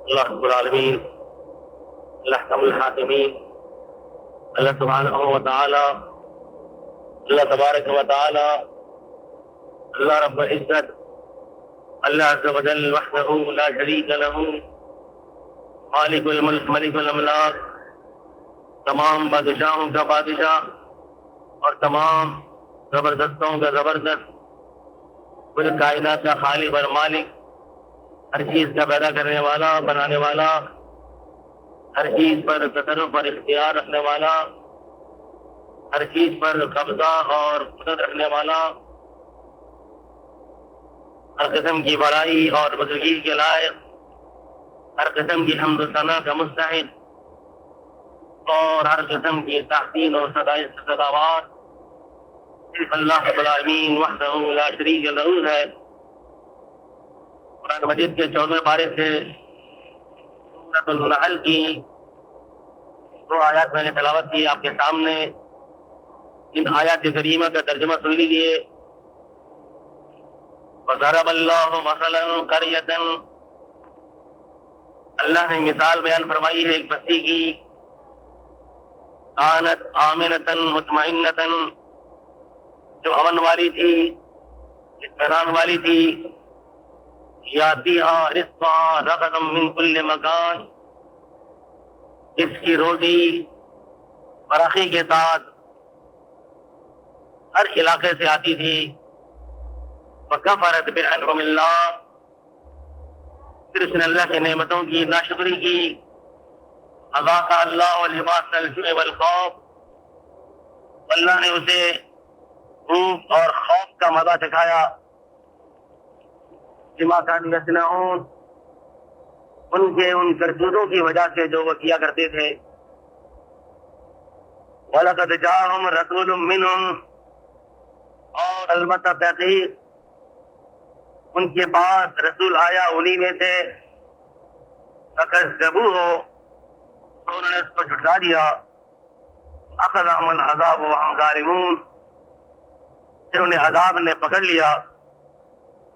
اللہ رب العالمین، اللہ احکم الحاکمین، اللہ سبحانہ و تعالی، اللہ تبارک و تعالی، اللہ رب العزت، اللہ عز و جل وحدہ لا شریک لہ، مالک الملک ملک الاملاک، تمام بادشاہوں کا بادشاہ اور تمام زبردستوں کا زبردست، کل کائنات کا خالق اور مالک، ہر چیز کا پیدا کرنے والا، بنانے والا، ہر چیز پر تصرف اور اختیار رکھنے والا، ہر چیز پر قبضہ اور قدرت رکھنے والا، ہر قسم کی بڑائی اور بزرگی کے لائق، ہر قسم کی حمد و ثنا کا مستحق اور ہر قسم کی تحسین اور سزاوار صرف اللہ رب العالمین وحدہ لا شریک لہ ہے۔ قرآن مجید کے 14ویں پارے سے سورۃ النحل کی 2 آیات میں نے تلاوت کی آپ کے سامنے۔ ان آیات کریمہ کا ترجمہ سن لیجیے۔ وَضَرَبَ اللَّهُ مَثَلًا قَرْيَةً، اللہ نے مثال بیان فرمائی ہے ایک بستی کی، كانت آمنة مطمئنة، جو امن والی تھی، اطمینان والی تھی، یاتیہا رزقہا رغدا من کل مکان، اس کی روزی فراخی کے ساتھ ہر علاقے سے آتی تھی۔ وکفرت بانعم اللہ، پھر اس نے اللہ کی نعمتوں کی ناشکری کی۔ اذاقها اللہ لباس الجوع والخوف، اللہ نے اسے بھوک اور خوف کا مزہ چکھایا۔ بما كانوا يصنعون، ان کے ان کرتوتوں کی وجہ سے جو وہ کیا کرتے تھے۔ وَلَقَدْ جَاءَهُمْ رَسُولٌ مِّنْهُمْ، اور البتہ تحقیق ان کے پاس رسول آیا انہی میں سے، فَكَذَّبُوهُ، تو انہوں نے اس کو جھٹلا دیا۔ أَخَذَهُمُ الْعَذَابُ وَهُمْ ظَالِمُونَ، پھر انہیں عذاب نے پکڑ لیا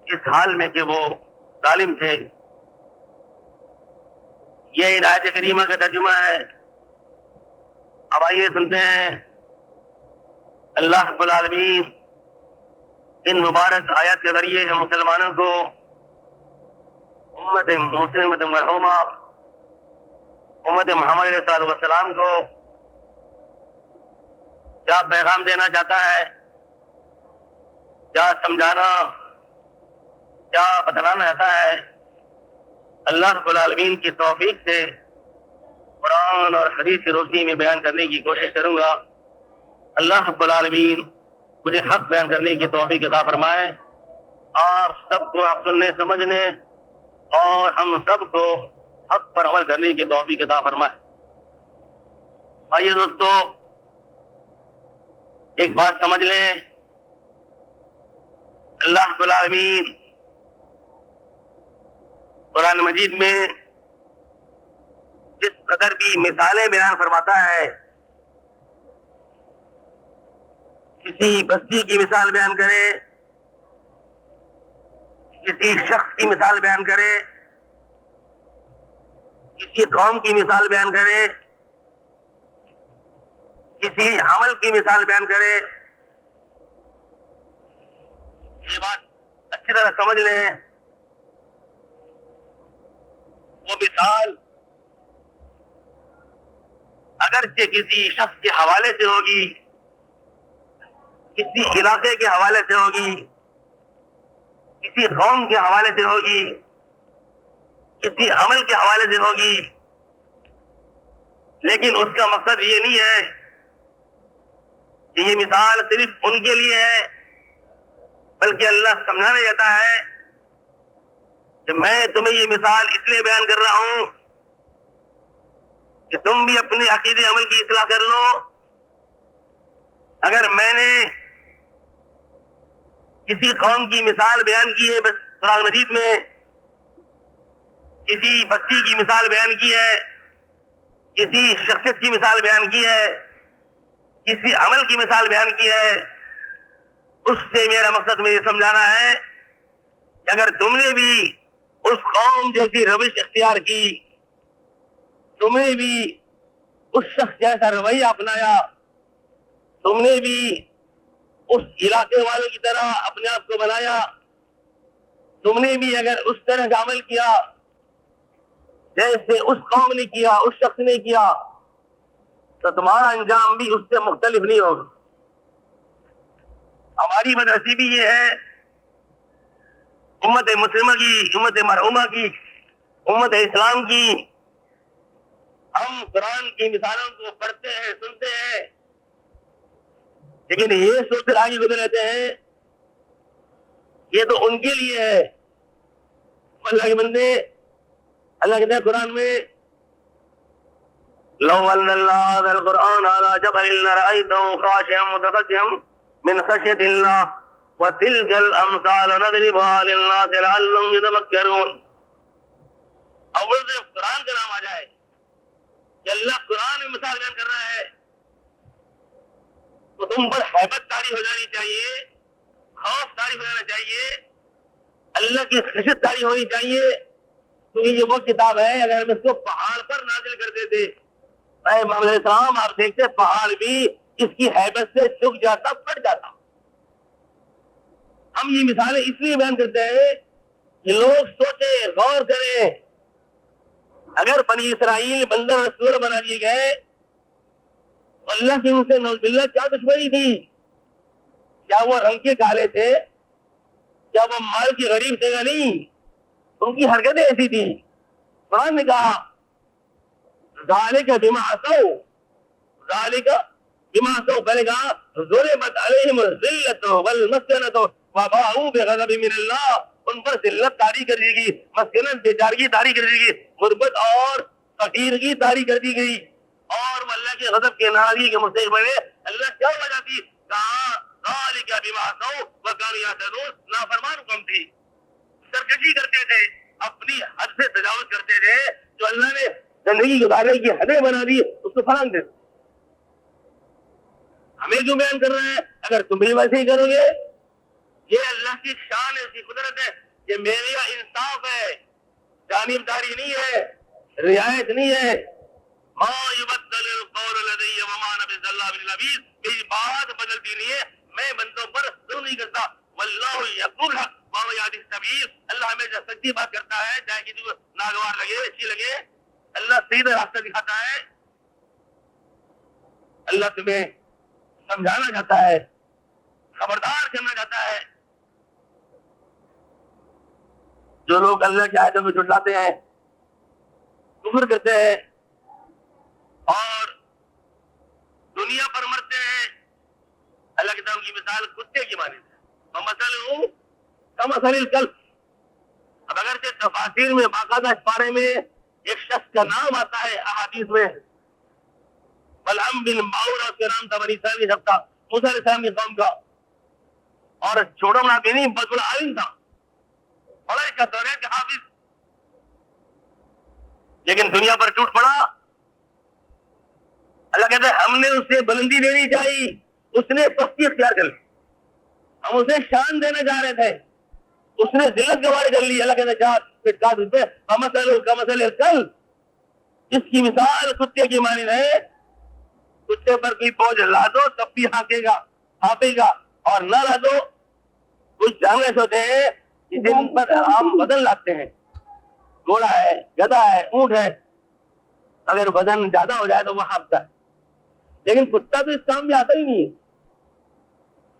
اس حال میں کہ وہ ظالم تھے۔ یہ ان آیت کریمہ کا ترجمہ ہے۔ اب آئیے سنتے ہیں اللہ رب العالمین ان مبارک آیات کے ذریعے مسلمانوں کو، امت مسلمۃ مرحومہ، امت محمد علیہ السلام کو کیا پیغام دینا چاہتا ہے، کیا سمجھانا، کیا بتلانا چاہتا ہے۔ اللہ رب العالمین کی توفیق سے قرآن اور حدیث کی روشنی میں بیان کرنے کی کوشش کروں گا۔ اللہ رب العالمین مجھے حق بیان کرنے کی توفیق عطا فرمائے، اور سب کو آپ سننے سمجھنے اور ہم سب کو حق پر عمل کرنے کی توفیق عطا فرمائے۔ آئیے دوستو ایک بات سمجھ لیں، اللہ رب العالمین قرآن مجید میں جس قدر بھی مثالیں بیان فرماتا ہے، کسی بستی کی مثال بیان کرے، کسی شخص کی مثال بیان کرے، کسی قوم کی مثال بیان کرے، کسی عمل کی مثال بیان کرے، یہ بات اچھی طرح سمجھ لیں، وہ مثال اگرچہ کسی شخص کے حوالے سے ہوگی، کسی علاقے کے حوالے سے ہوگی، کسی قوم کے حوالے سے ہوگی، کسی عمل کے حوالے سے ہوگی، لیکن اس کا مقصد یہ نہیں ہے کہ یہ مثال صرف ان کے لیے ہے، بلکہ اللہ سمجھانا چاہتا ہے کہ میں تمہیں یہ مثال اس لیے بیان کر رہا ہوں کہ تم بھی اپنے عقیدے عمل کی اصلاح کر لو۔ اگر میں نے کسی قوم کی مثال بیان کی ہے قرآن مجید میں، کسی بستی کی مثال بیان کی ہے، کسی شخصیت کی مثال بیان کی ہے، کسی عمل کی مثال بیان کی ہے، اس سے میرا مقصد مجھے سمجھانا ہے کہ اگر تم نے بھی اس قوم جیسی روش اختیار کی، تم نے بھی اس شخص جیسا رویہ اپنایا، تم نے بھی اس علاقے والوں کی طرح اپنے آپ کو بنایا، تم نے بھی اگر اس طرح کا عمل کیا جیسے اس قوم نے کیا، اس شخص نے کیا، تو تمہارا انجام بھی اس سے مختلف نہیں ہوگا۔ ہماری بدنصیبی یہ ہے، امت مسلمہ کی، امت مرحومہ کی، امت اسلام کی، ہم قرآن کی مثالوں کو پڑھتے ہیں، سنتے ہیں، لیکن یہ سوچ کر آگے گزر لیتے ہیں یہ تو ان کے لیے ہے۔ اللہ کے بندے، اللہ کہتے ہیں قرآن میں لو انزلنا هذا القرآن على جبل لرأيته خاشعا متصدعا من خشية الله وتلك الأمثال نضربها للناس لعلهم يتفكرون۔ اول سے قرآن کا نام آ جائے کہ اللہ قرآن میں مثال بیان کر رہا ہے تو تم پر ہیبت طاری ہو جانی چاہیے، خوف طاری ہو جانا چاہیے، اللہ کی خشیت طاری ہونی چاہیے، کیونکہ یہ وہ کتاب ہے اگر ہم اس کو پہاڑ پر نازل کرتے تھے، اے محمد علیہ السلام آپ دیکھتے پہاڑ بھی اس کی ہیبت سے جھک جاتا، پھٹ جاتا۔ ہم یہ مثالیں اس لیے بیان کرتے ہیں کہ لوگ سوچیں، غور کریں، اگر بنی اسرائیل بندر رسول بنا دیے گئے، اللہ کی ان سے نعوذ باللہ کیا دشمنی تھی؟ کیا وہ رنگ کے کالے تھے؟ کیا وہ مال کی غریب تھے؟ نہیں، ان کی حرکتیں ایسی تھی۔ قرآن نے کہا ذالک بما عصوا، ذالک بما عصوا، پہلے کہا ضربت علیہم الذلۃ والمسکنۃ وباءوا بغضب من اللہ، ان پر ذلت طاری کر دی گئی، مسکنت بیچارگی طاری کر دی گئی، غربت اور فقیرگی طاری کر دی گئی، اور وہ اللہ کے غضب کے ناراضگی کے مستحق بنے۔ اللہ کیا وجہ تھی؟ کہا ذالک بما عصوا وكانوا يعتدون، نافرمان قوم تھی، سرکشی کرتے تھے، اپنی حد سے تجاوز کرتے تھے، جو اللہ نے زندگی گزارنے کی حدیں بنا دی اس کو پھلانگ دے۔ ہمیں کیوں بیان کر رہے ہیں؟ اگر تم بھی ویسے ہی کرو گے، یہ اللہ کی شان ہے، اس کی قدرت ہے، یہ میرے یہاں انصاف ہے، جانبداری نہیں ہے، رعایت نہیں ہے۔ ما یبدل القول لدی وما انا بظلام للعبید، میری بات بدلتی نہیں ہے، میں بندوں پر ظلم نہیں کرتا۔ واللہ یقول الحق وهو یهدی السبیل، اللہ ہمیشہ سچی بات کرتا ہے، چاہے کسی کو ناگوار لگے، اچھی لگے، اللہ سیدھا راستہ دکھاتا ہے۔ اللہ تمہیں سمجھانا چاہتا ہے، خبردار کرنا چاہتا ہے۔ جو لوگ اللہ کی آیتوں کو جھٹلاتے ہیں، کفر کرتے ہیں اور دنیا پر مرتے ہیں، اللہ کی طرف کی مثال کتے کی مانند ہے، ومثلہ کمثل الکلب۔ اب اگرچہ تفاسیر میں باقاعدہ اس بارے میں ایک شخص کا نام آتا ہے احادیث میں، بلعم بن باورہ، اس کا نام تھا، بنی اسرائیل کا شخص تھا، موسیٰ علیہ السلام کی قوم کا، اور چھوٹا بڑا بھی نہیں، بہت بڑا عالم تھا، بڑا ایک توریت کا حافظ، لیکن دنیا پر ٹوٹ پڑا۔ اللہ کہتا ہے ہم نے اسے بلندی دینی چاہیے، اس نے پستی اختیار کر لی، ہم اسے شان دینا چاہ رہے تھے، اس نے ذلت گواری کر لی۔ اللہ کہتا ہے جا کمثل الکلب، اس کی مثال کتے کی مانند ہے۔ کتے پر کوئی بوجھ لا دو تب بھی ہانپے گا، اور نہ لا دو۔ کچھ جانور ہوتے ہیں جن پر ہم بدن لاتے ہیں، گھوڑا ہے، گدھا ہے، اونٹ ہے، اگر وزن زیادہ ہو جائے تو وہ ہانپتا ہے، لیکن کتا تو اس کام میں آتا ہی نہیں ہے۔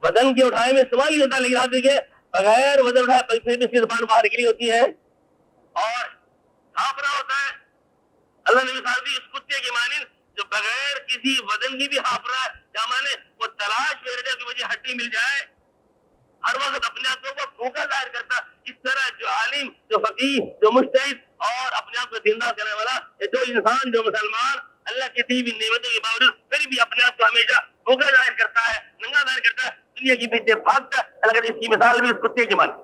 وزن کے اٹھائے میں سوال ہی ہوتا ہے، لیکن آپ دیکھیں بغیر وزن اٹھائے پیسے میں اس کی زبان باہر نکلی ہوتی ہے اور ہانپ رہا ہوتا ہے۔ اللہ نے مثال دی اس کتے کی مانند جو بغیر کسی وزن کی بھی ہانپ رہا ہے، کیا مانے وہ تلاش میں رہنے کی وجہ ہڈی مل جائے، ہر وقت اپنے آپ کو بھوکا ظاہر کرتا۔ اس طرح جو عالم، جو فقیہ، جو مجتہد اور اپنے آپ کو دیندار کرنے والا، جو انسان، جو مسلمان اللہ کی دی ہوئی نعمتوں کے باوجود پھر بھی اپنے آپ کو ہمیشہ بھوکا ظاہر کرتا ہے، ننگا ظاہر کرتا ہے، دنیا کے پیچھے بھاگتا ہے، اللہ اس کی مثال بھی اس کتے کی مانی۔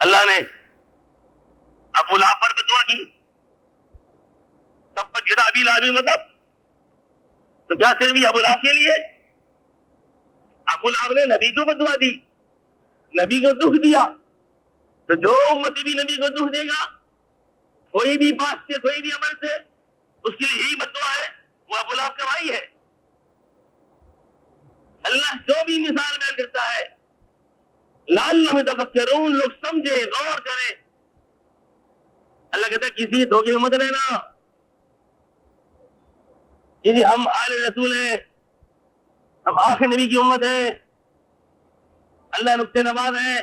اللہ نے ابو لہب پر دعا کی، تب تک ابی لہب مطلب تو کیا صرف ابو لہب کے لیے؟ ابو لہب نے نبی کو دعا دی، نبی کو دکھ دیا، تو جو امتی بھی نبی کو دکھ دے گا کوئی بھی بات سے کوئی بھی عمل سے، اس کے لیے یہی بددعا ہے، وہ ابو لہب کا بھائی ہے۔ اللہ جو بھی مثال بیان کرتا ہے لعلہم یتفکرون، لوگ سمجھے، غور کریں۔ اللہ کہتا ہے کسی دھوکے میں مت رہنا، کسی ہم آل رسول ہیں، ہم آخر نبی کی امت ہے، اللہ نقطۂ نواز ہے،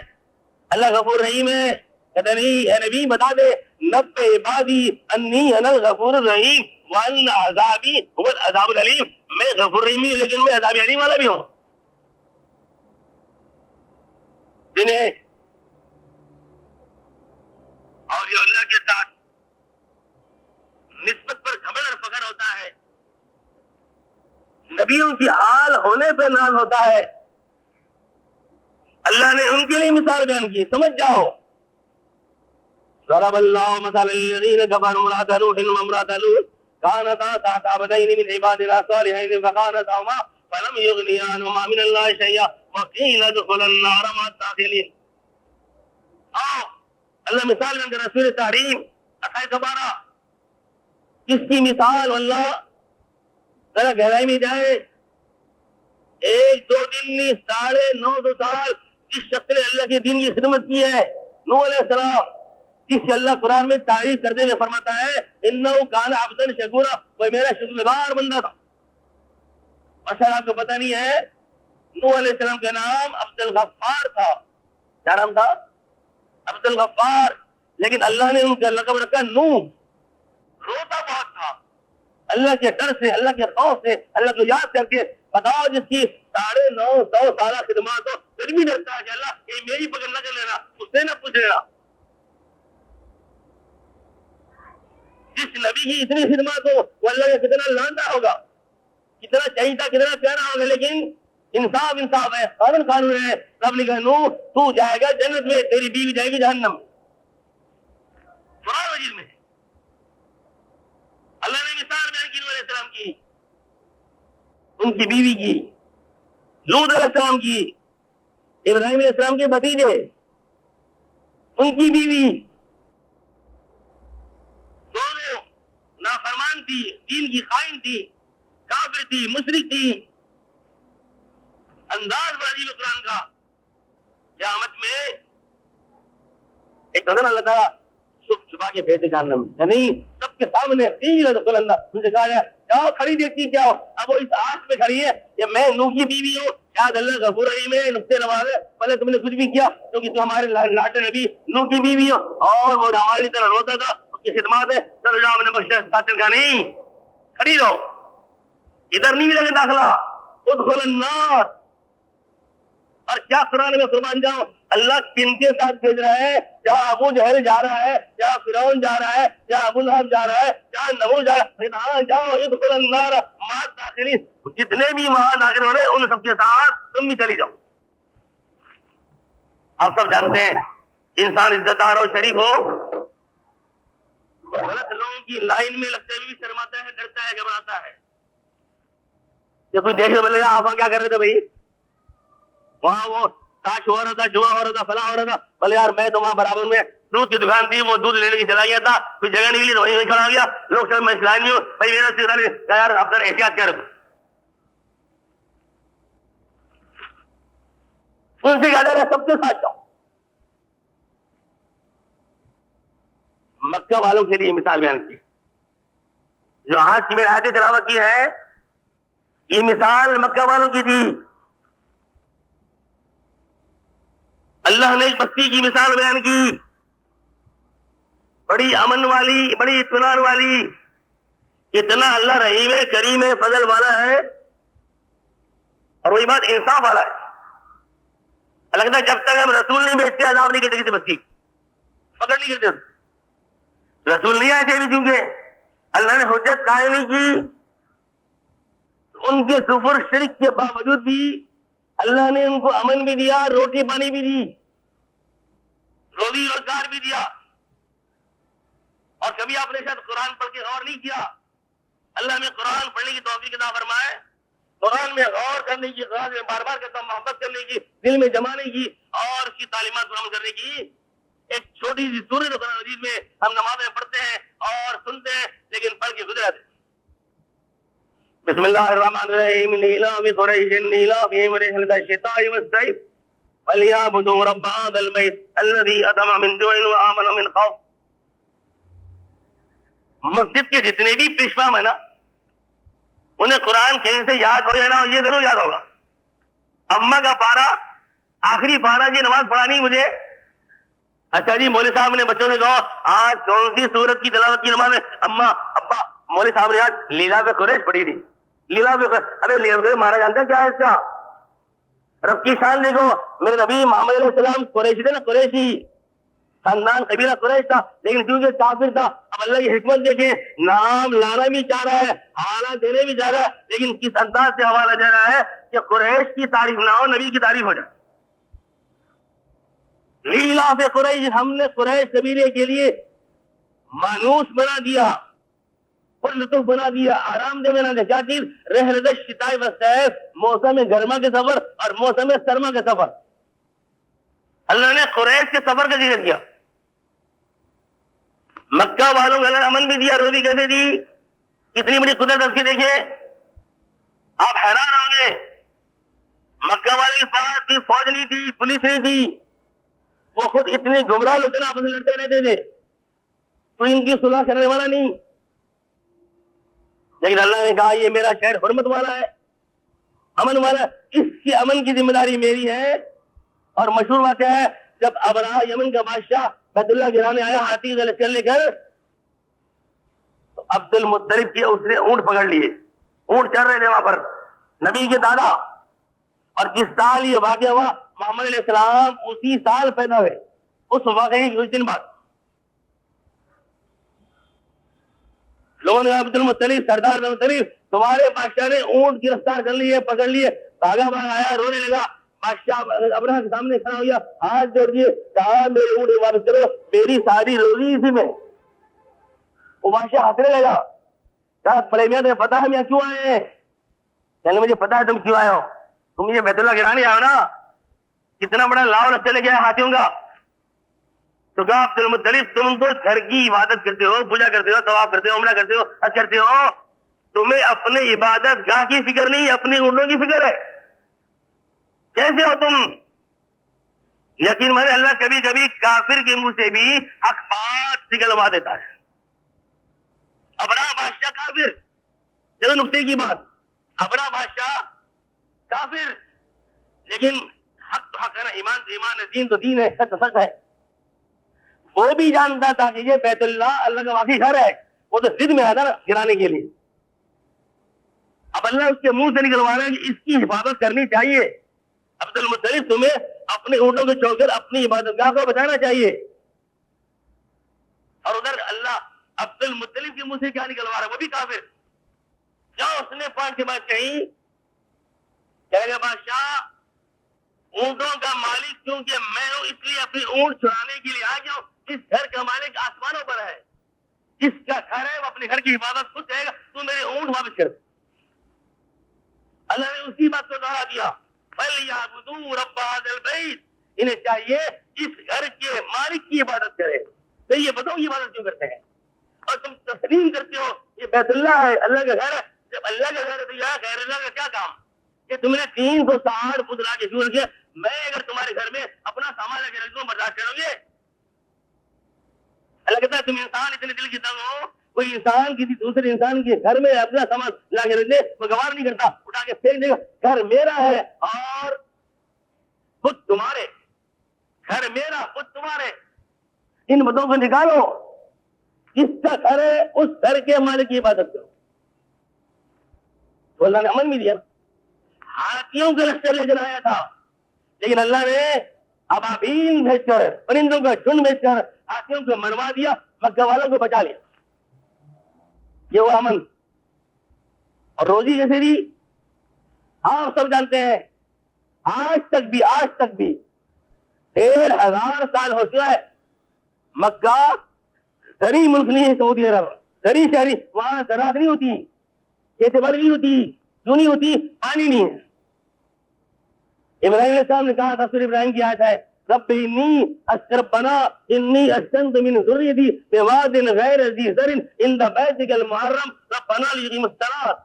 اللہ غفور رحیم ہے۔ کہتا نہیں اے نبی بتا دے نبئ عبادی انی انا الغفور الرحیم وان عذابی هو العذاب العلیم، میں غفور رحیم ہوں لیکن میں عذاب علیم والا بھی ہوں۔ جنہیں اور جو اللہ کے ساتھ نسبت پر گھمنڈ اور فخر ہوتا ہے، نبیوں کی حال ہونے پہ ناز ہوتا ہے، اللہ نے ان کے لیے مثال بیان کی، سمجھ جاؤ۔ ضرب اللہ مثلا للذین کفروا امرأۃ نوح وامرأۃ لوط كانتا تحت عبدین من عبادنا صالحین فخانتاہما فلم یغنیا عنہما من اللہ شیئا وقیل ادخلا النار مع الداخلین۔ اللہ مثال میں رسول تحریم اٹھائیس دوبارہ کس کی مثال؟ واللہ ذرا گہرائی میں جائے، ایک دو دن نہیں 950 سال جس شخص نے اللہ کے دین کی خدمت کی ہے، نوح علیہ السلام، جس سے اللہ قرآن میں تعریف کرتے ہوئے فرماتا ہے انہ کان عبدا شکورا، وہ میرا شکرگزار بندہ تھا۔ اور شاید آپ کو پتہ نہیں ہے نوح علیہ السلام کا نام عبد الغفار تھا۔ کیا نام تھا؟ عبد الغفار، لیکن اللہ نے ان کا لقب رکھا نوح۔ روتا بہت تھا اللہ کے ڈر سے، اللہ کے خوف سے، اللہ کو یاد کر کے۔ بتاؤ جس کی 950 سالہ خدمات ہو پھر بھی ڈرتا ہے کہ اللہ یہ میری پکڑ نہ کر لینا، اس سے نہ پوچھ لینا۔ جس نبی کی اتنی خدمات ہو وہ اللہ کا کتنا لانتا ہوگا، کتنا چاہیتا، کتنا پیارا ہوگا، لیکن انصاف ہے، قانون ہے۔ رب نے کہا نوح تو جائے گا جنت میں، تیری بیوی جائے گی جہنم۔ قرآن مجید میں اللہ نے مثال بیان کی نوح علیہ السلام کی، ان کی بیوی کی، لوط علیہ السلام کی، ابراہیم علیہ السلام کے بھتیجے، ان کی بیوی، دونوں نافرمان تھی، دین کی خائن تھی، کافر تھی، مشرک تھی۔ انداز بڑا عجیب ہے قرآن کا۔ قیامت میں ایک اللہ تعالیٰ چھپ چھپا کے بھیجے جہنم، یعنی سب کے سامنے قیل ادخل النار، ان سے کہا جائے جاؤ کھڑی دیکھتی کیا ہو؟ اب وہ اس آس پہ کھڑی ہے کہ میں نوح کی بیوی ہوں، شاید اللہ غفور رحیم ہے، نقطۂ نواز ہے، بھلے تم نے کچھ بھی کیا کیونکہ تم ہمارے لاٹے نبی نوح کی بیوی ہو، اور وہ ہماری طرح روتا تھا، اس کی خدمات ہے، چلو جاؤ میں نے بخشا قاتل کا نہیں، کھڑی رہو، ادھر نہیں ملے گا داخلہ، ادخل النار۔ اور کیا قرآن میں قربان جاؤ اللہ کن کے ساتھ بھیج رہا ہے؟ جہاں ابو جہل جا رہا ہے، جہاں فرعون جا رہا ہے، جہاں ابو لہب جا رہا ہے، جہاں نمرود جا رہا ہے، ہاں جاؤ ادخل النار مع الداخلین، جتنے بھی وہاں داخل ہو رہے ان سب کے ساتھ تم بھی چلی جاؤ۔ آپ سب جانتے ہیں انسان عزت دار ہو، شریف ہو، غلط لوگوں کی لائن میں لگتے ہوئے بھی شرماتا ہے، ڈرتا ہے، گھبراتا ہے۔ جب کوئی دیکھے بولے گا آپ کیا کر رہے تھے بھائی؟ وہاں وہ تاش ہو رہا تھا، جوا ہو رہا تھا، فلاں ہو رہا تھا، بولے یار میں تو وہاں برابر میں دودھ کی دکان تھی، وہ دودھ لینے کی چلا گیا تھا، کوئی جگہ نہیں ملی تو وہیں کھڑا گیا، لوگ سب میں لائن میں ہوں، بھائی میرا سیدھا یار آپ احتیاط کر، ان سے کہا جا سب کے ساتھ جاؤ۔ مکہ والوں کے لیے مثال بیان کی، جو آج کی میں آیت تلاوت کی ہے یہ مثال مکہ والوں کی تھی۔ اللہ نے ایک بستی کی مثال بیان کی، بڑی امن والی، بڑی اطمینان والی، اتنا اللہ رحیم ہے، کریم ہے، فضل والا ہے، اور وہی بات انصاف والا ہے۔ اللہ کہتا ہے جب تک ہم رسول نہیں بھیجتے عذاب نہیں کرتے کسی بستی، پکڑ نہیں کرتے، رسول نہیں آئے تھے بھی، کیونکہ اللہ نے حجت قائم نہیں کی، ان کے کفر شرک کے باوجود بھی اللہ نے ان کو امن بھی دیا، روٹی پانی بھی دی، روزی روزگار بھی دیا۔ اور کبھی آپ نے شاید قرآن پڑھ کے غور نہیں کیا، اللہ نے قرآن پڑھنے کی توفیق عطا فرمائے، قرآن میں غور کرنے کی، قرآن میں بار بار کہتا ہوں محبت کرنے کی، دل میں جمانے کی، اور اس کی تعلیمات پر عمل کرنے کی ایک چھوٹی سی سورت قرآن مجید میں ہم نماز میں پڑھتے ہیں اور سنتے ہیں لیکن پڑھ کے گزر جاتے ہیں. بسم اللہ الرحمن الرحیم لإلاف قریش إيلافهم رحلة الشتاء والصيف فليعبدوا رب هذا البيت الذي أطعمهم من جوع وآمنهم من خوف. مسجد کے جتنے بھی پیشوا ہیں نا انہیں قرآن کہیں سے یاد ہو جائے نا, یہ ضرور یاد ہوگا. اما کا پارا آخری پارا جی نماز پڑھانی مجھے. اچھا جی مولوی صاحب نے بچوں سے کہا آج کون سی سورت کی تلاوت کی نماز ہے؟ اما ابا مولوی صاحب نے آج لیلا پہ قریش پڑھی تھی. لیلا پہ ارے لیلا پہ مارا جانتا ہے کیا ہے اس کا؟ رب کی شان دیکھو, میرے نبی محمد علیہ السلام قریشی تھے نا, قریشی خاندان قبیلہ قریش تھا, لیکن کیونکہ کافر تھا. اب اللہ کی حکمت دیکھیں, نام لانا بھی چاہ رہا ہے, حوالہ دینے بھی چاہ رہا ہے, لیکن کس انداز سے حوالہ دے رہا ہے کہ قریش کی تعریف نہ ہو, نبی کی تعریف ہو جائے. لیلا پہ قریش, ہم نے قریش قبیلے کے لیے مانوس بنا دیا اور لطف بنا دیا, آرام دہ بنا دیا. کیا چیز؟ رحلۃ الشتاء والصیف, موسم گرما کے سفر اور موسم سرما کے سفر. اللہ نے قریش کے سفر کا ذکر کیا. مکہ والوں کو اللہ امن بھی دیا, روزی کیسے دی, کتنی بڑی قدرت اس کی دیکھیں. آپ حیران ہوں گے, مکہ والے کے پاس کوئی فوج نہیں تھی, پولیس نہیں تھی, وہ خود اتنے گمراہ لوگ آپس میں لڑتے رہتے تھے, تو ان کی صلح کرنے والا نہیں. لیکن اللہ نے کہا یہ میرا شہر حرمت والا ہے, امن والا, اس کی امن کی ذمہ داری میری ہے. اور مشہور بات ہے, جب ابرہہ یمن کا بادشاہ بیت اللہ گرانے آیا ہاتھی چل لے کر, تو عبد المطلب کی اس نے اونٹ پکڑ لیے, اونٹ چل رہے تھے وہاں پر, نبی کے دادا. اور جس سال یہ واقعہ ہوا محمد علیہ السلام اسی سال پیدا ہوئے, اس واقعے کے کچھ دن بعد. لوگوں نے عبد المطلب, سردار عبد المطلب, تمہارے بادشاہ نے اونٹ گرفتار کر لیے, پکڑ لیے. بھاگا آیا, رونے لگا. بادشاہ ابرہہ کے سامنے کھڑا ہو گیا, ہاتھ جوڑ دیے, کہا میرے اونٹ واپس کرو, میری ساری روزی اسی میں. وہ بادشاہ ہنسنے لگا, کہا بڑے میاں تمہیں پتا ہے ہم یہاں کیوں آئے ہیں؟ یعنی مجھے پتا ہے تم کیوں آئے ہو, تم یہ بیت اللہ گرانے آئے ہو نا, کتنا بڑا لاؤ رستے لے کے آئے ہاتھیوں کا. تو کہا عبد المطلب تم تو گھر کی عبادت کرتے ہو, پوجا کرتے ہو, طواف کرتے ہو, عمرہ کرتے ہو, حج کرتے ہو, تمہیں اپنے عبادت گاہ کی فکر نہیں, اپنی اونٹوں کی فکر ہے. کیسے ہو تم؟ یقین مانے اللہ کبھی کبھی کافر کے منہ سے بھی حق بات نکلوا دیتا ہے. ابرہہ بادشاہ کافر, چلو نقطے کی بات, ابرہہ بادشاہ کافر, لیکن حق تو حق ہے نا, ایمان تو ایمان ہے, دین تو دین ہے, سچ تو سچ ہے. وہ بھی جانتا تھا کہ یہ بیت اللہ اللہ کا واقعی گھر ہے, وہ تو ضد میں آیا تھا نا گرانے کے لیے. اب اللہ اس کے منہ سے نکلوا رہا ہے کہ اس کی حفاظت کرنی چاہیے. عبد المطلب تمہیں اپنے اونٹوں کو چھوڑ کر اپنی عبادت گاہ کو بچانا چاہیے. اور ادھر اللہ عبد المطلب کے منہ سے کیا نکلوا رہا ہے, وہ بھی کافر. کیا اس نے 5 بات کہی, کہہ گا بادشاہ اونٹوں کا مالک کیونکہ میں ہوں اس لیے اپنی اونٹ چھڑانے کے لیے آ گیا ہوں. اس گھر کا مالک آسمانوں پر ہے, جس کا گھر ہے وہ اپنے گھر کی حفاظت خود کرے گا, تو میرے اونٹ واپس کر. اللہ نے اسی بات کو دوہرا دیا, فَلْيَعْبُدُوا رَبَّ هَذَا الْبَيْتِ, انہیں چاہیے اس گھر کے مالک کی عبادت کرے. تو یہ بتاؤ یہ عبادت کیوں کرتے ہیں؟ اور تم تسلیم کرتے ہو یہ بیت اللہ ہے, اللہ کا گھر ہے. جب اللہ کا گھر ہے تو یہاں غیر اللہ کا کیا کام کہ تم نے 360 فٹ لا کے چھوڑ کے, میں اگر تمہارے گھر میں اپنا سامان لے کے رکھ دوں برداشت کرو گے؟ اللہ کہتا ہے تم انسان اتنے دل کی تنگ ہو, کوئی انسان کسی دوسرے انسان کے گھر میں اپنا سامان لا کے رکھ دے, وہ گوار نہیں کرتا, اٹھا کے پھینک دے گا. گھر میرا ہے اور خود تمہارے, گھر میرا خود تمہارے, ان باتوں کو نکالو. جس کا گھر ہے اس گھر کے مالک کی عبادت کرو. تو اللہ نے امن بھی دیا. ہاتھیوں کے رستے لے کر آیا تھا, لیکن اللہ نے ابابیل بھیج کر, پرندوں کا جھنڈ بھیج کر ہاتھیوں کو مروا دیا, مکہ والوں کو بچا لیا. یہ وہ امن. اور روزی کیسے دی آپ سب جانتے ہیں. آج تک بھی 1500 سال ہو چکا ہے مکہ زرعی ملک نہیں ہے. سعودی عرب زرعی شہری, وہاں زراعت نہیں ہوتی, کھیتی باڑی نہیں ہوتی, کیوں نہیں ہوتی؟ پانی نہیں ہے. ابراہیم علیہ السلام نے کہا تھا, سورہ ابراہیم کی آیت ہے, رب ربنا انی اسکنت من ذریتی بواد غیر ذی زرع عند بیتک المحرم ربنا لیقیموا الصلاۃ.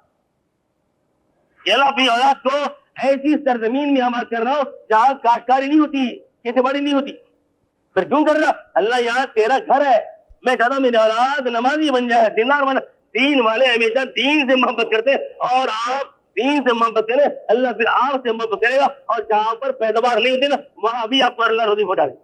یا اللہ اپنی اولاد کو ایسی سرزمین میں عمل کر رہا ہو جہاں کاشتکاری نہیں ہوتی، کھیتی باڑی نہیں ہوتی. پھر کیوں کر رہا؟ اللہ یہاں تیرا گھر ہے، میں چاہتا ہوں میری اولاد نمازی بن جائے، دیندار بن. دین والے ہمیشہ دین سے محبت کرتے ہیں، اور آپ دین سے محبت کریں اللہ پھر آپ سے محبت کرے گا. اور جہاں پر پیداوار نہیں ہوتی نا وہاں بھی آپ کو اللہ روزی پہنچا دے.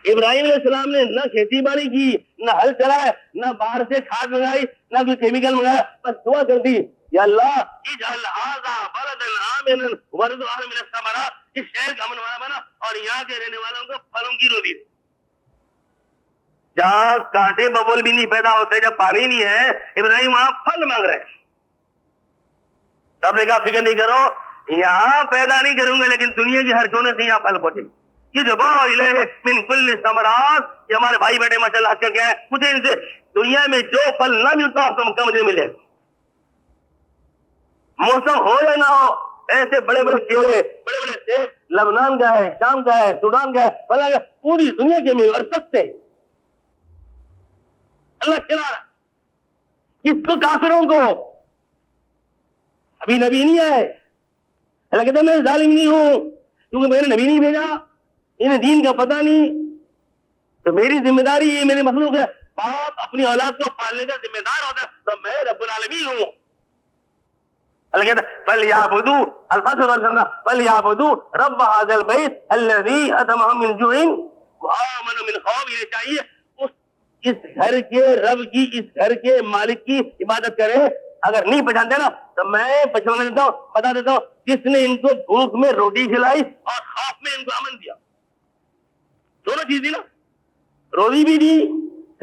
ابراہیم علیہ السلام نے نہ کھیتی باڑی کی، نہ ہل چلائے، نہ باہر سے کھاد منگائی، نہ کوئی کیمیکل منگایا، بس دعا کر دی یا اللہ اجعل ھذا بلدا آمنا وارزق اہلہ من الثمرات، اس شہر کا امن والا بنا اور یہاں کے رہنے والوں کو پھلوں کی روزی دے. جہاں کانٹے ببول بھی نہیں پیدا ہوتے، جب پانی نہیں ہے، ابراہیم وہاں پھل مانگ رہے ہیں. تب نے کہا فکر نہیں کرو، یہاں پیدا نہیں کروں گا لیکن دنیا کی ہر کونے سے یہاں پھل پہنچے. یہ جو من کل ثمرات، یہ ہمارے بھائی بیٹے ماشاء اللہ کیا ہے، مجھے ان سے دنیا میں جو پھل نہ ملتا آپ کو مجھے ملے. موسم ہو یا نہ ہو، ایسے بڑے بڑے کیلے، بڑے بڑے سیب لبنان کا ہے، شام کا ہے، سوڈان کا ہے، فلاں کا، پوری دنیا کے میں اور سستے اللہ کھلا رہا. کس کو؟ کافروں کو. ابھی نبی نہیں آئے، اللہ کہتا میں ظالم نہیں ہوں کیونکہ میں نے نبی نہیں بھیجا، انہیں دین کا پتہ نہیں، تو میری ذمہ داری یہ میرے مخلوق ہے. باپ اپنی اولاد کو پالنے کا ذمہ دار ہوتا ہے، تو میں رب العالمین ہوں. اللہ کہتا ہے فَلْيَعْبُدُوا، الفاظ کرنا فَلْيَعْبُدُوا رَبَّ هَذَا الْبَيْتِ الَّذِي أَطْعَمَهُم مِّن جُوعٍ وَآمَنَهُم مِّن خَوْفٍ. یہ چاہیے اس گھر کے رب کی، اس گھر کے مالک کی عبادت کرے. اگر نہیں پہچانتے نا تو میں پہچانا دیتا ہوں، بتا دیتا ہوں، جس نے ان کو بھوک میں روٹی کھلائی اور خوف میں ان کو امن دیا. دونوں چیز دی نا، روزی بھی دی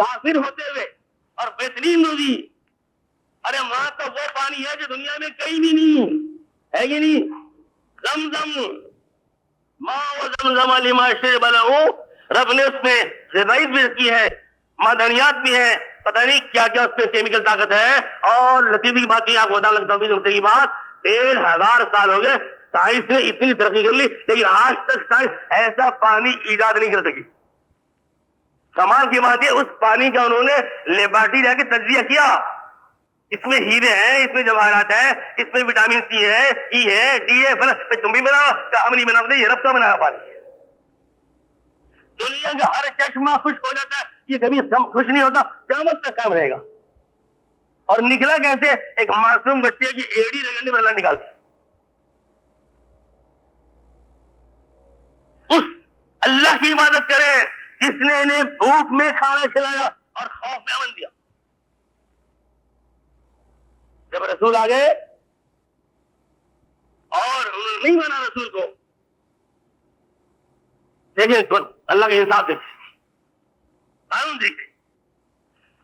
کافر ہوتے ہوئے اور بہترین روزی. ارے وہاں تو وہ پانی ہے جو دنیا میں کہیں بھی نہیں ہے کہ نہیں؟ زمزم ماں و زمزم لما شرب لہ، رب نے اس میں غذائیت بھی کی ہے، معدنیات بھی ہے، پتہ نہیں کیا کیا اس پہ کیمیکل طاقت ہے. اور لطیفی کی بات کی آپ کو بتا لگتا ہوں کی بات، 1000 سال ہو گئے سائنس نے اتنی ترقی کر لی لیکن آج تک سائنس ایسا پانی ایجاد نہیں کر سکی. کمال کی بات ہے اس پانی کا انہوں نے لیبارٹری جا کے تجزیہ کیا، اس میں ہیرے ہیں، اس میں جواہرات ہیں، اس میں وٹامن سی ہے، ای ہے، ڈی ہے، تم بھی بناؤ کہ ہم نہیں بنا، یہ رب کا بنایا پانی. دنیا کا ہر چشمہ خوش ہو جاتا ہے، یہ کبھی خوش نہیں ہوتا، قیامت تک کام رہے گا. اور نکلا کیسے؟ ایک معصوم بچے کی ایڑی رگڑنے میں اللہ نکالتا. اس اللہ کی عبادت کرے جس نے انہیں بھوک میں کھانا کھلایا اور خوف میں امن دیا. جب رسول آ گئے اور انہوں نے نہیں مانا رسول کو، دیکھیں اللہ کا انصاف دیکھیں، قانون دیکھیں،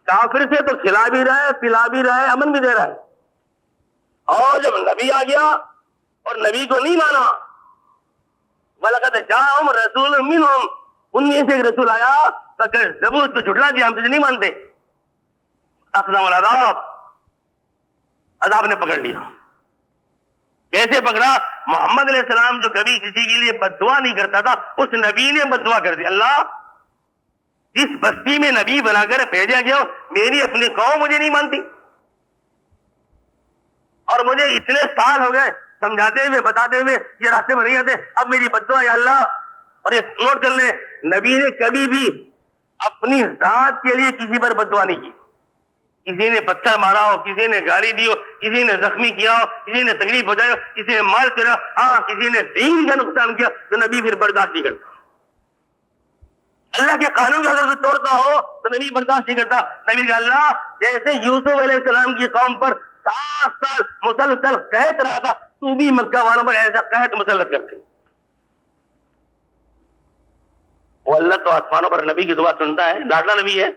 کافر سے تو کھلا بھی رہا ہے، پلا بھی رہا ہے، امن بھی دے رہا ہے. اور جب نبی آ گیا اور نبی کو نہیں مانا، وَلَقَدْ جَاءَهُمْ رَسُولٌ مِّنْهُمْ، ان میں سے ایک رسول آیا فَكَذَّبُوهُ، تو جھٹلا دیا، ہم تجھے نہیں مانتے. أَخْذَهُمُ الْعَذَابُ، عذاب نے پکڑ لیا. کیسے پکڑا؟ محمد علیہ السلام جو کبھی کسی کے لیے بد دعا نہیں کرتا تھا، اس نبی نے بد دعا کر دی. اللہ جس بستی میں نبی بنا کر بھیجا گیا میری اپنی قوم مجھے نہیں مانتی، اور مجھے اتنے سال ہو گئے سمجھاتے ہوئے بتاتے ہوئے یہ راستے میں نہیں آتے، اب میری بد دعا یا اللہ. اور یہ نوٹ کر لیں، نبی نے کبھی بھی اپنی ذات کے لیے کسی پر بد دعا نہیں کی. کسی نے پتھر مارا ہو، کسی نے گالی دی ہو، کسی نے زخمی کیا ہو، کسی نے تکلیف پہنچائی ہو، کسی نے مال کرا، ہاں کسی نے دین کا نقصان کیا تو نبی پھر برداشت نہیں کرتا. اللہ کے قانون کا اگر توڑتا ہو تو نبی برداشت نہیں کرتا. نبی کہ اللہ جیسے یوسف علیہ السلام کی قوم پر 7 سال مسلسل قحط رہا تھا، تو بھی مکہ والوں پر ایسا قحط مسلط کرتے. وہ اللہ تو آسمانوں پر نبی کی دعا سنتا ہے، لاڈلا نبی ہے،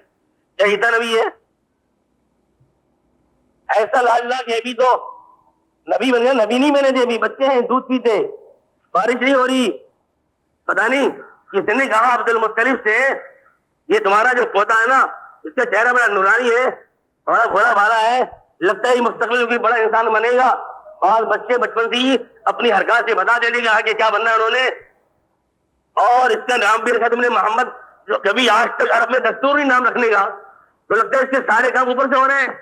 چہیتا نبی ہے. ایسا لاڈلا کہ ابھی تو نبی بن گیا، نبی نہیں بنے تھے، ابھی بچے ہیں، دودھ پیتے، بارش نہیں ہو رہی. پتہ نہیں کس نے کہا عبد المطلب سے، یہ تمہارا جو پوتا ہے نا اس کا چہرہ بڑا نورانی ہے، بڑا بھولا بھالا ہے، لگتا ہے یہ مستقبل میں بڑا انسان بنے گا. بعض بچے بچپن سے ہی اپنی حرکات سے بتا دیتے کہ آگے کیا بننا ہے انہوں نے، اور اس کا نام بھی رکھا تم نے محمد، جو کبھی آج تک عرب میں دستور نہیں نام رکھنے کا، تو لگتا ہے اس کے سارے کام اوپر سے ہو رہے ہیں.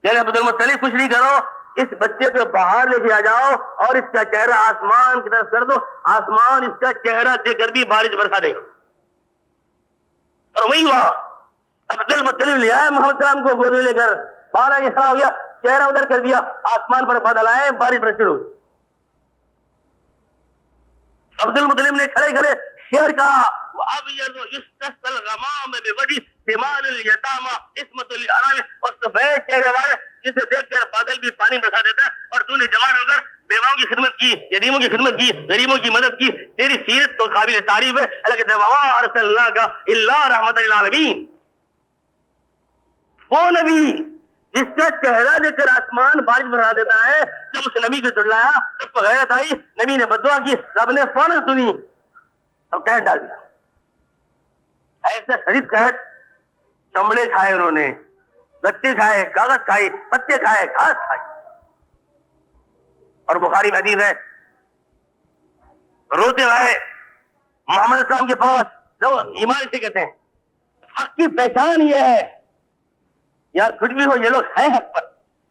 یعنی عبد المطلب کچھ نہیں کرو، اس بچے کو باہر لے کے آ جاؤ اور اس کا چہرہ آسمان کی طرف کر دو، آسمان اس کا چہرہ دے کر بھی بارش برسا دے گا. اور وہی ہوا، عبد المطلب لے آئے محمد السلام کو گود میں لے کر، بارہ ایسا ہو گیا، چہرہ ادھر کر دیا، آسمان پر بادل آئے، بارش برس شروع. عبد المطلب نے کھڑے کھڑے شعر کہا، وَأَبْيَضُ يُسْتَسْقَى الْغَمَامُ بِوَجْهِ ثِمَالُ الْيَتَامَى عِصْمَةُ لِلْأَرَامِ، اور سفید چہرے والے جسے دیکھ کر بادل بھی پانی برسا دیتا ہے، اور تو نے جوان ہو کر بیواؤں کی خدمت کی، یتیموں کی خدمت کی، غریبوں کی مدد کی، تیری سیرت تو قابل تعریف ہے. اللہ کہتے ہیں وَمَا أَرْسَلْنَاكَ إِلَّا رَحْمَةً لِلْعَالَمِينَ. وہ نبی جس کا چہرہ دیکھ کر آسمان بارش برسا دیتا ہے، جب اس نبی کو جھٹلایا سب کو غیرت آئی، نبی نے بددعا کی، رب نے فوراً سنی اور قحط ڈال دیا. ایسا شدید قحط، چمڑے کھائے انہوں نے، گتے کھائے، کاغذ کھائے، پتے کھائے، گھاس کھائے. اور بخاری میں حدیث ہے، روتے آئے محمد السلام کے پاس، جو ایمان سے کہتے ہیں حق کی پہچان یہ ہے یار، کچھ بھی ہو یہ لوگ ہیں حق پر،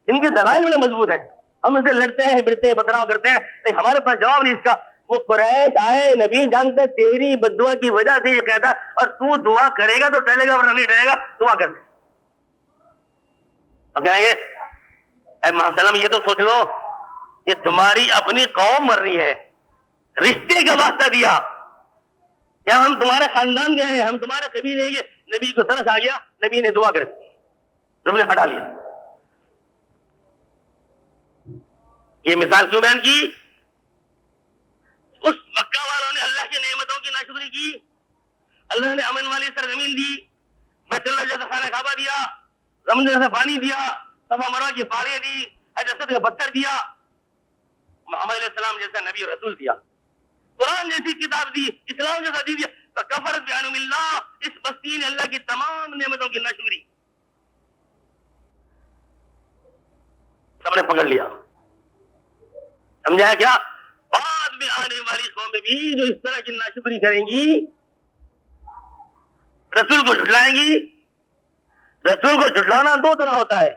ان کے دلائل بڑے مضبوط ہیں، ہم ان سے لڑتے ہیں بڑھتے ہیں بکراؤ کرتے ہیں، لیکن ہمارے پاس جواب نہیں اس کا. وہ قریش آئے، نبی جانتے تیری بددعا کی وجہ سے یہ کہتا، اور تو دعا کرے گا تو ٹلے گا ورنہ نہیں ٹلے گا، دعا کر. اب کہیں گے اے محمد سلام یہ تو سوچ لو کہ تمہاری اپنی قوم مر رہی ہے، رشتے کا واسطہ دیا، کیا ہم تمہارے خاندان کے ہیں، ہم تمہارے قبیلے کے. نبی کو ترس آ گیا، نبی نے دعا کر دی، رب نے ہٹا لیا. یہ مثال کیوں بیان کی؟ اس مکہ والوں نے اللہ کی نعمتوں کی ناشکری کی، اللہ نے امن والی سرزمین دی، بیت اللہ جیسا خانہ کعبہ دیا، زمزم جیسا پانی دیا، صفا مروا کی پہاڑیاں دی، حجر اسود کا پتھر دیا، محمد علیہ السلام جیسا نبی اور رسول دیا، قرآن جیسی کتاب دی، اسلام جیسا دین دیا. فکفرت بانعم اللہ، اس بستی نے اللہ کی تمام نعمتوں کی ناشکری. سب نے پکڑ لیا، سمجھایا کیا؟ بعد میں آنے والی قومیں بھی جو اس طرح کی ناشکری کریں گی، رسول کو جھٹلائیں گی. رسول کو جھٹلانا دو طرح ہوتا ہے،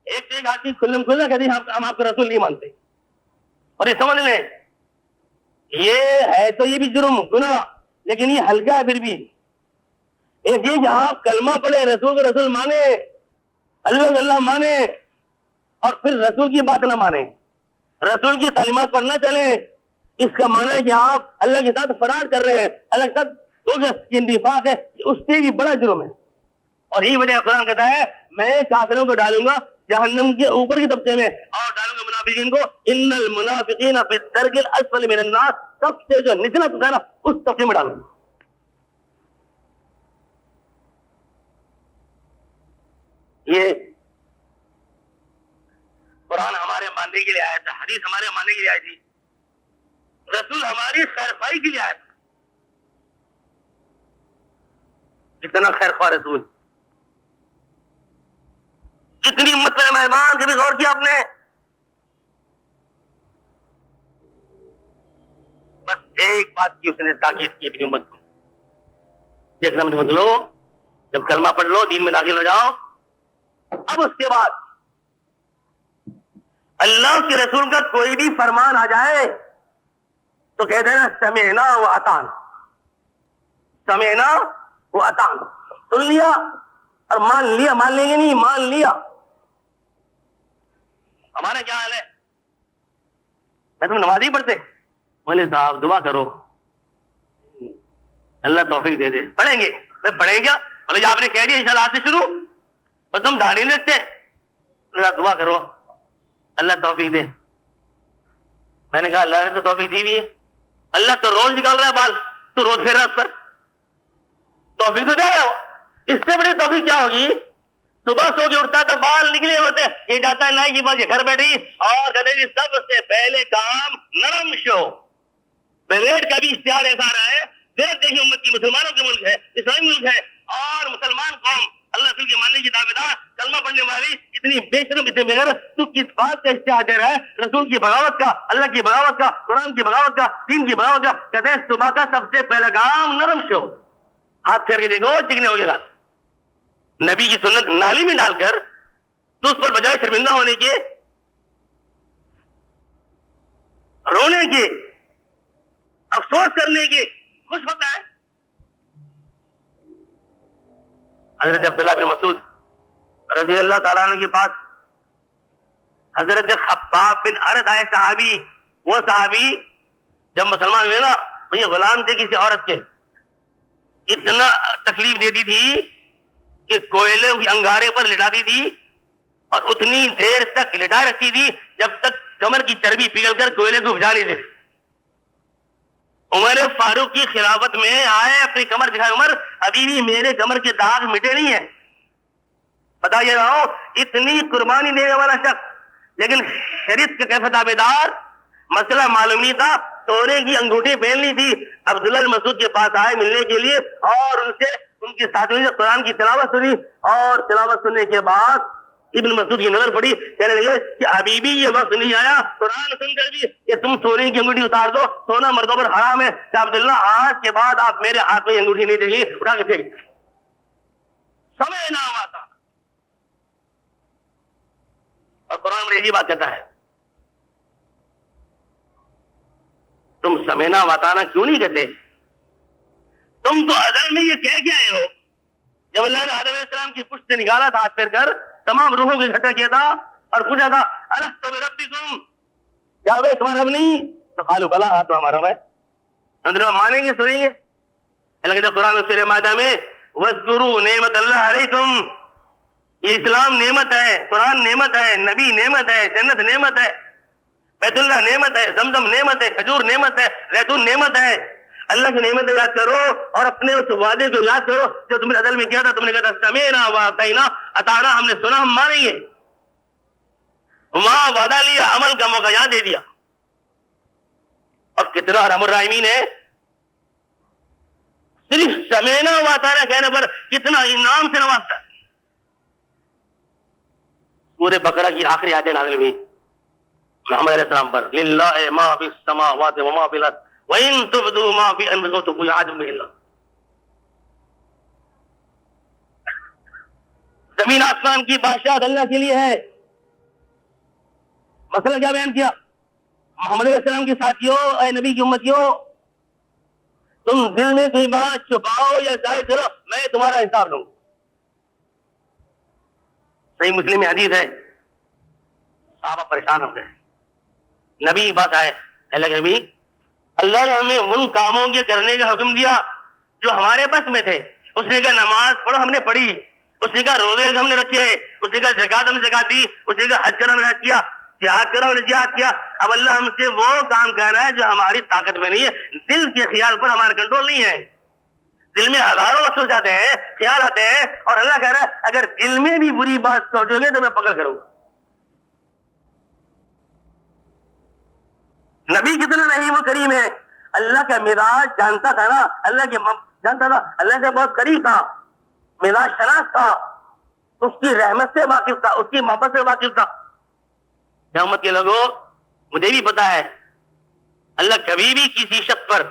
ایک آدمی کھلم کھلا کہتے ہیں ہم آپ کا رسول نہیں مانتے، اور یہ سمجھ لیں یہ ہے تو یہ بھی جرم گناہ، لیکن یہ ہلکا ہے. پھر بھی ایک یہ کہ آپ کلمہ پڑھے، رسول کو رسول مانے، اللہ کو اللہ مانے، اور پھر رسول کی بات نہ مانے، رسول کی تعلیمات پر نہ چلیں. اس کا معنی ہے کہ آپ اللہ کے ساتھ فرار کر رہے ہیں، اللہ کے ساتھ نفاق ہے، اس سے بھی بڑا جرم ہے. اور یہی وجہ قرآن کہتا ہے میں کافروں کو ڈالوں گا جہنم کے اوپر کے طبقے میں، اور ڈالوں گا منافقین کو، ان المنافقین فی الدرک الاسفل من النار، سب سے جو نچلا طبقہ ہے نا اس طبقے میں ڈالوں گا. یہ قرآن ہمارے ماننے کے لیے آیا تھا، حدیث ہمارے ماننے کے لیے آئی تھی، رسول ہماری خیرخواہی کے لیے آیا تھا. کتنا خیرخواہ رسول، کتنی امت پر مہمان، کبھی غور کیا آپ نے؟ بس ایک بات کی اس نے تاکید کی اپنی امت کو، دیکھنا مت لو، جب کلمہ پڑھ لو دین میں داخل ہو جاؤ، اب اس کے بعد اللہ کے رسول کا کوئی بھی فرمان آ جائے تو کہتے ہیں سمعنا و اطعنا، سمعنا و اطعنا، سن لیا اور مان لیا. مان لیں گے نہیں، مان لیا. ہمارا کیا حال ہے؟ میں تم نماز ہی پڑھتے بولے صاحب دعا کرو اللہ توفیق دے دے. پڑھیں گے، میں پڑھیں گے بولے آپ نے کہہ دیا انشاءاللہ آج سے شروع، بس ہم داڑھی نہیں رکھتے، اللہ دعا کرو اللہ توفیق دے. میں نے کہا اللہ نے تو توفیق دی بھی ہے، اللہ تو روز نکال رہا ہے بال، تو روز پھیر رہا اس پر، توفیق تو دے رہا ہو. اس سے بڑی توفیق کیا ہوگی؟ صبح سو کے اٹھتا تو بال نکلے ہوتے، یہ جاتا ہے نائی کی پاس، یہ گھر بیٹھی اور کہتے ہیں سب سے پہلے کام نرم شو. بریڈ کا بھی اشتہار ایسا رہا ہے، دیکھ دیکھیے امت کی مسلمانوں کے ملک ہے، اسلامی ملک ہے، اور مسلمان قوم اللہ رسول کے ماننے کی دعویدار، کلمہ پڑھنے والی اتنی بے شرم اتنے بغیر تو کس بات کا اشتہار دے رہا ہے؟ رسول کی بغاوت کا، اللہ کی بغاوت کا، قرآن کی بغاوت کا، دین کی بغاوت کا. کہتے ہیں صبح کا سب سے پہلا کام نرم شو، ہاتھ پھیر کے دیکھو چکنے ہو گیا. نبی کی سنت نالی میں ڈال کر تو اس پر بجائے شرمندہ ہونے کے، رونے کے، افسوس کرنے کے، خوش ہوتا ہے. حضرت عبداللہ بن مسعود رضی اللہ تعالیٰ عنہ کے پاس حضرت خباب بن ارد آئے صحابی. وہ صحابی جب مسلمان ہوئے نا تو یہ غلام تھے کسی عورت کے. اتنا تکلیف دیتی تھی کہ کوئلے کی انگارے پر لٹاتی تھی اور اتنی دیر تک لٹا رکھتی تھی جب تک کمر کی چربی پگھل کر کوئلے کو بجھا نہیں دیتی. عمر فاروق کی خلافت میں آئے اپنی کمر دکھائے. عمر ابھی بھی میرے کمر کے داغ مٹے نہیں ہیں. بتا یہ رہا ہوں اتنی قربانی دینے والا شخص لیکن شریعت کے کیفے تابع دار. مسئلہ معلوم نہیں تھا، سونے کی انگوٹھی پہننی تھی. عبداللہ بن مسعود کے پاس آئے ملنے کے لیے اور ان سے ان کے ساتھیوں سے قرآن کی تلاوت سنی اور تلاوت سننے کے بعد ابن مسعود کی نظر پڑی. کہنے لگے کہ ابھی بھی یہ وقت نہیں آیا قرآن سن کر بھی کہ تم سونے کی انگوٹھی اتار دو، سونا مردوں پر حرام ہے. کہ عبداللہ آج کے بعد آپ میرے ہاتھ میں انگوٹھی نہیں دیں گے، اٹھا کے پھینک. سمے نہ ہوا تھا. اور قرآن میں یہی بات کہتا ہے تم سمینا واتانا کیوں نہیں کہتے؟ تم تو ازل میں یہ کہہ کے آئے ہو. جب اللہ نے آدم علیہ السلام کی پشت سے نکالا تھا ہاتھ پھیر کر، تمام روحوں کو اکٹھا کیا تھا اور پوچھا تھا الست بربکم، کیا وہ تمہارا رب نہیں؟ تو قالوا بلا، ہاں تو ہمارا رب ہے. ہم مانیں گے سنیں گے. اللہ کہتے ہیں قرآن میں سورہ مائدہ میں واذکروا نعمت اللہ علیکم. یہ اسلام نعمت ہے، قرآن نعمت ہے، نبی نعمت ہے، جنت نعمت ہے، بیت اللہ نعمت ہے، زمزم نعمت ہے، کھجور نعمت ہے، زیتون نعمت ہے. اللہ کی نعمت یاد کرو اور اپنے اس وعدے کو یاد کرو جو تم نے عدل میں کیا تھا. تم نے کہا تھا سمینا واطعنا، اطعنا، ہم نے سنا ہم مانیں گے. وہاں وعدہ لیا، عمل کا موقع یاد دے دیا. اور کتنا ارحم الراحمین ہے، صرف سمینا واطعنا کہنے پر کتنا انعام سے نوازتا ہے. سورہ بقرہ کی آخری آیت نازل ہوئی محمد علیہ السلام پر، للہ ما فی السماوات و ما فی الارض وَإِن تُبْدُوا مَا فِي أَنفُسِكُمْ يَعْلَمُ اللَّهُ. زمین آسمان کی بادشاہت اللہ کے لیے ہے. مسئلہ کیا بیان کیا؟ محمد علیہ السلام کے ساتھیوں، اے نبی کی امتیوں، تم دل میں کوئی بات چھپاؤ یا ظاہر کرو، میں تمہارا حساب لوں. صحیح مسلم میں حدیث ہے، صحابہ پریشان ہو گئے. نبی بات آئے، اللہ کے نبی اللہ نے ہمیں ان کاموں کے کرنے کا حکم دیا جو ہمارے بس میں تھے. اس نے کہا نماز پڑھو، ہم نے پڑھی. اس نے کہا روزے ہم نے رکھے. اس نے کہا زکات ہم نے زکات دی. اس نے کہا حج کرو، ہم نے حج کیا. جہاد کرو، ہم نے جہاد کیا. اب اللہ ہم سے وہ کام کہہ رہا ہے جو ہماری طاقت میں نہیں ہے، دل کے خیال پر ہمارا کنٹرول نہیں ہے. دل میں ہزاروں افسوس آتے ہیں، خیال آتے ہیں، اور اللہ کہہ رہا ہے اگر دل میں بھی بری بات سوچو گے تو میں پکڑ کروں گا. نبی کتنا رحیم و کریم ہے. اللہ کا مزاج جانتا تھا نا، اللہ کے جانتا تھا، اللہ سے بہت قریب تھا، مزاج شناس تھا، اس کی رحمت سے واقف تھا، اس کی محبت سے واقف تھا. امت کے لوگوں مجھے بھی پتا ہے اللہ کبھی بھی کسی شخص پر،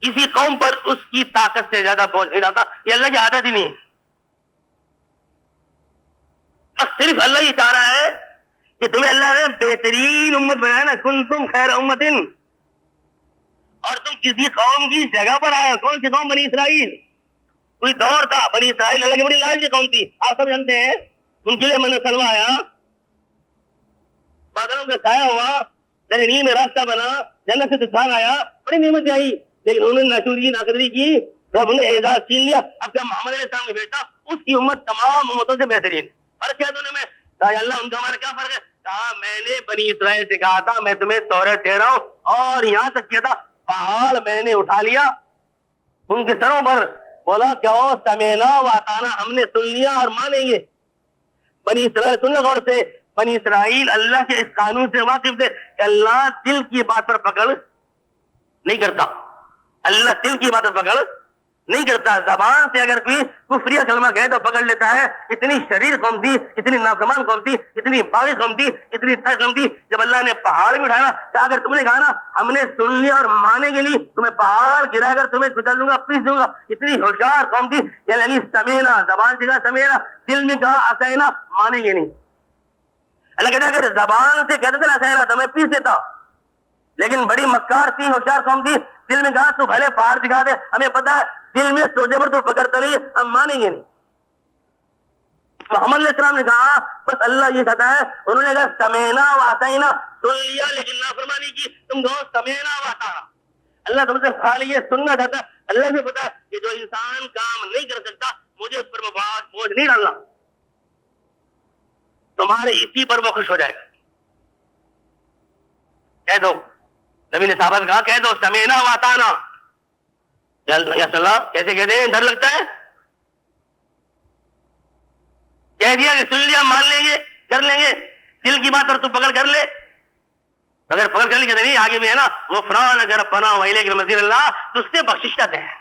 کسی قوم پر اس کی طاقت سے زیادہ پہنچ نہیں جاتا. یہ اللہ کی عادت ہی نہیں. بس صرف اللہ یہ چاہ رہا ہے کہ تمہیں اللہ نے بہترین امت بنایا نا، کنتم خیر امتن، اور تم کسی قوم کی جگہ پر آئے. کون سی قوم؟ بنی اسرائیل. کوئی دور تھا بنی اسرائیل اللہ کی بڑی لالچی قوم تھی، آپ سب جانتے ہیں. ان کے لیے میں نے سلوا آیا، بادلوں کا سایہ ہوا، زمین میں راستہ بنا، جنت سے طوفان آیا، بڑی نعمت آئی، لیکن انہوں نے ناشکری ناقدری کی. رب نے اعزاز چھین لیا. اب کیا محمد علیہ السلام کے بیٹا، اس کی امت تمام امتوں سے بہترین. فرق کیا دونوں میں؟ کہا اللہ ان کا ہمارا کیا فرق ہے؟ کہا میں نے بنی اسرائیل سے کہا تھا میں تمہیں تورات دے رہا ہوں، اور یہاں تک کیا تھا پہاڑ میں نے اٹھا لیا ان کے سروں پر، بولا کیا سمینا واطعنا، ہم نے سن لیا اور مانیں گے. بنی اسرائیل سن لو غور سے، بنی اسرائیل اللہ کے اس قانون سے واقف تھے کہ اللہ دل کی بات پر پکڑ نہیں کرتا. اللہ دل کی بات پر پکڑ نہیں کرتا. زبان سے اگر کوئی کفریہ کلمہ کہے تو پکڑ لیتا ہے. اتنی شریر قوم تھی, اتنی نافرمان قوم تھی, اتنی باغی قوم تھی, اتنی تر قوم تھی. جب اللہ نے پہاڑ میں اٹھایا کہ اگر تم نے کہا نا ہم نے سن لیا اور مانے کے لیے, تمہیں پہاڑ گرا کر تمہیں کچل دوں گا, پیس دوں گا. اتنی ہوشیار قوم تھی. یعنی سمینا, زبان سے کہا سمینا, دل میں کہا اسینا, مانیں گے نہیں. اللہ کہتا ہے اگر زبان سے کہتے تھے اسینا تو میں پیس دیتا, لیکن بڑی مکار تھی, ہوشیار قوم تھی. دل میں کہا تو بھلے پہاڑ دکھا دے, ہمیں پتا ہے دل میں سوچے پر تو پکڑتا نہیں, ہم مانیں گے نہیں. محمد علیہ السلام نے کہا بس اللہ یہ کہتا ہے, انہوں نے کہا سمینا و اطعنا, سن لیا لیکن نافرمانی کی. تم کہو سمینا و اطعنا, اللہ تم سے خالی یہ سننا چاہتا ہے. اللہ سے پتا کہ جو انسان کام نہیں کر سکتا مجھے اس پر بوجھ نہیں ڈالنا, تمہارے اسی پر وہ خوش ہو جائے گا. کہہ دو, نبی نے صحابہ سے کہا کہہ دو سمینا و اطعنا. یا اللہ کیسے کہتے ہیں, ڈر لگتا ہے. کہہ دیا کہ سن لیا, مان لیں گے, کر لیں گے, دل کی بات اور تو پکڑ کر لے. اگر پکڑ کر لیں گے نہیں, آگے بھی ہے نا غفران اگر پناہ ویلے کے مزید اللہ, تو اس سے بخشش چاہتے ہیں.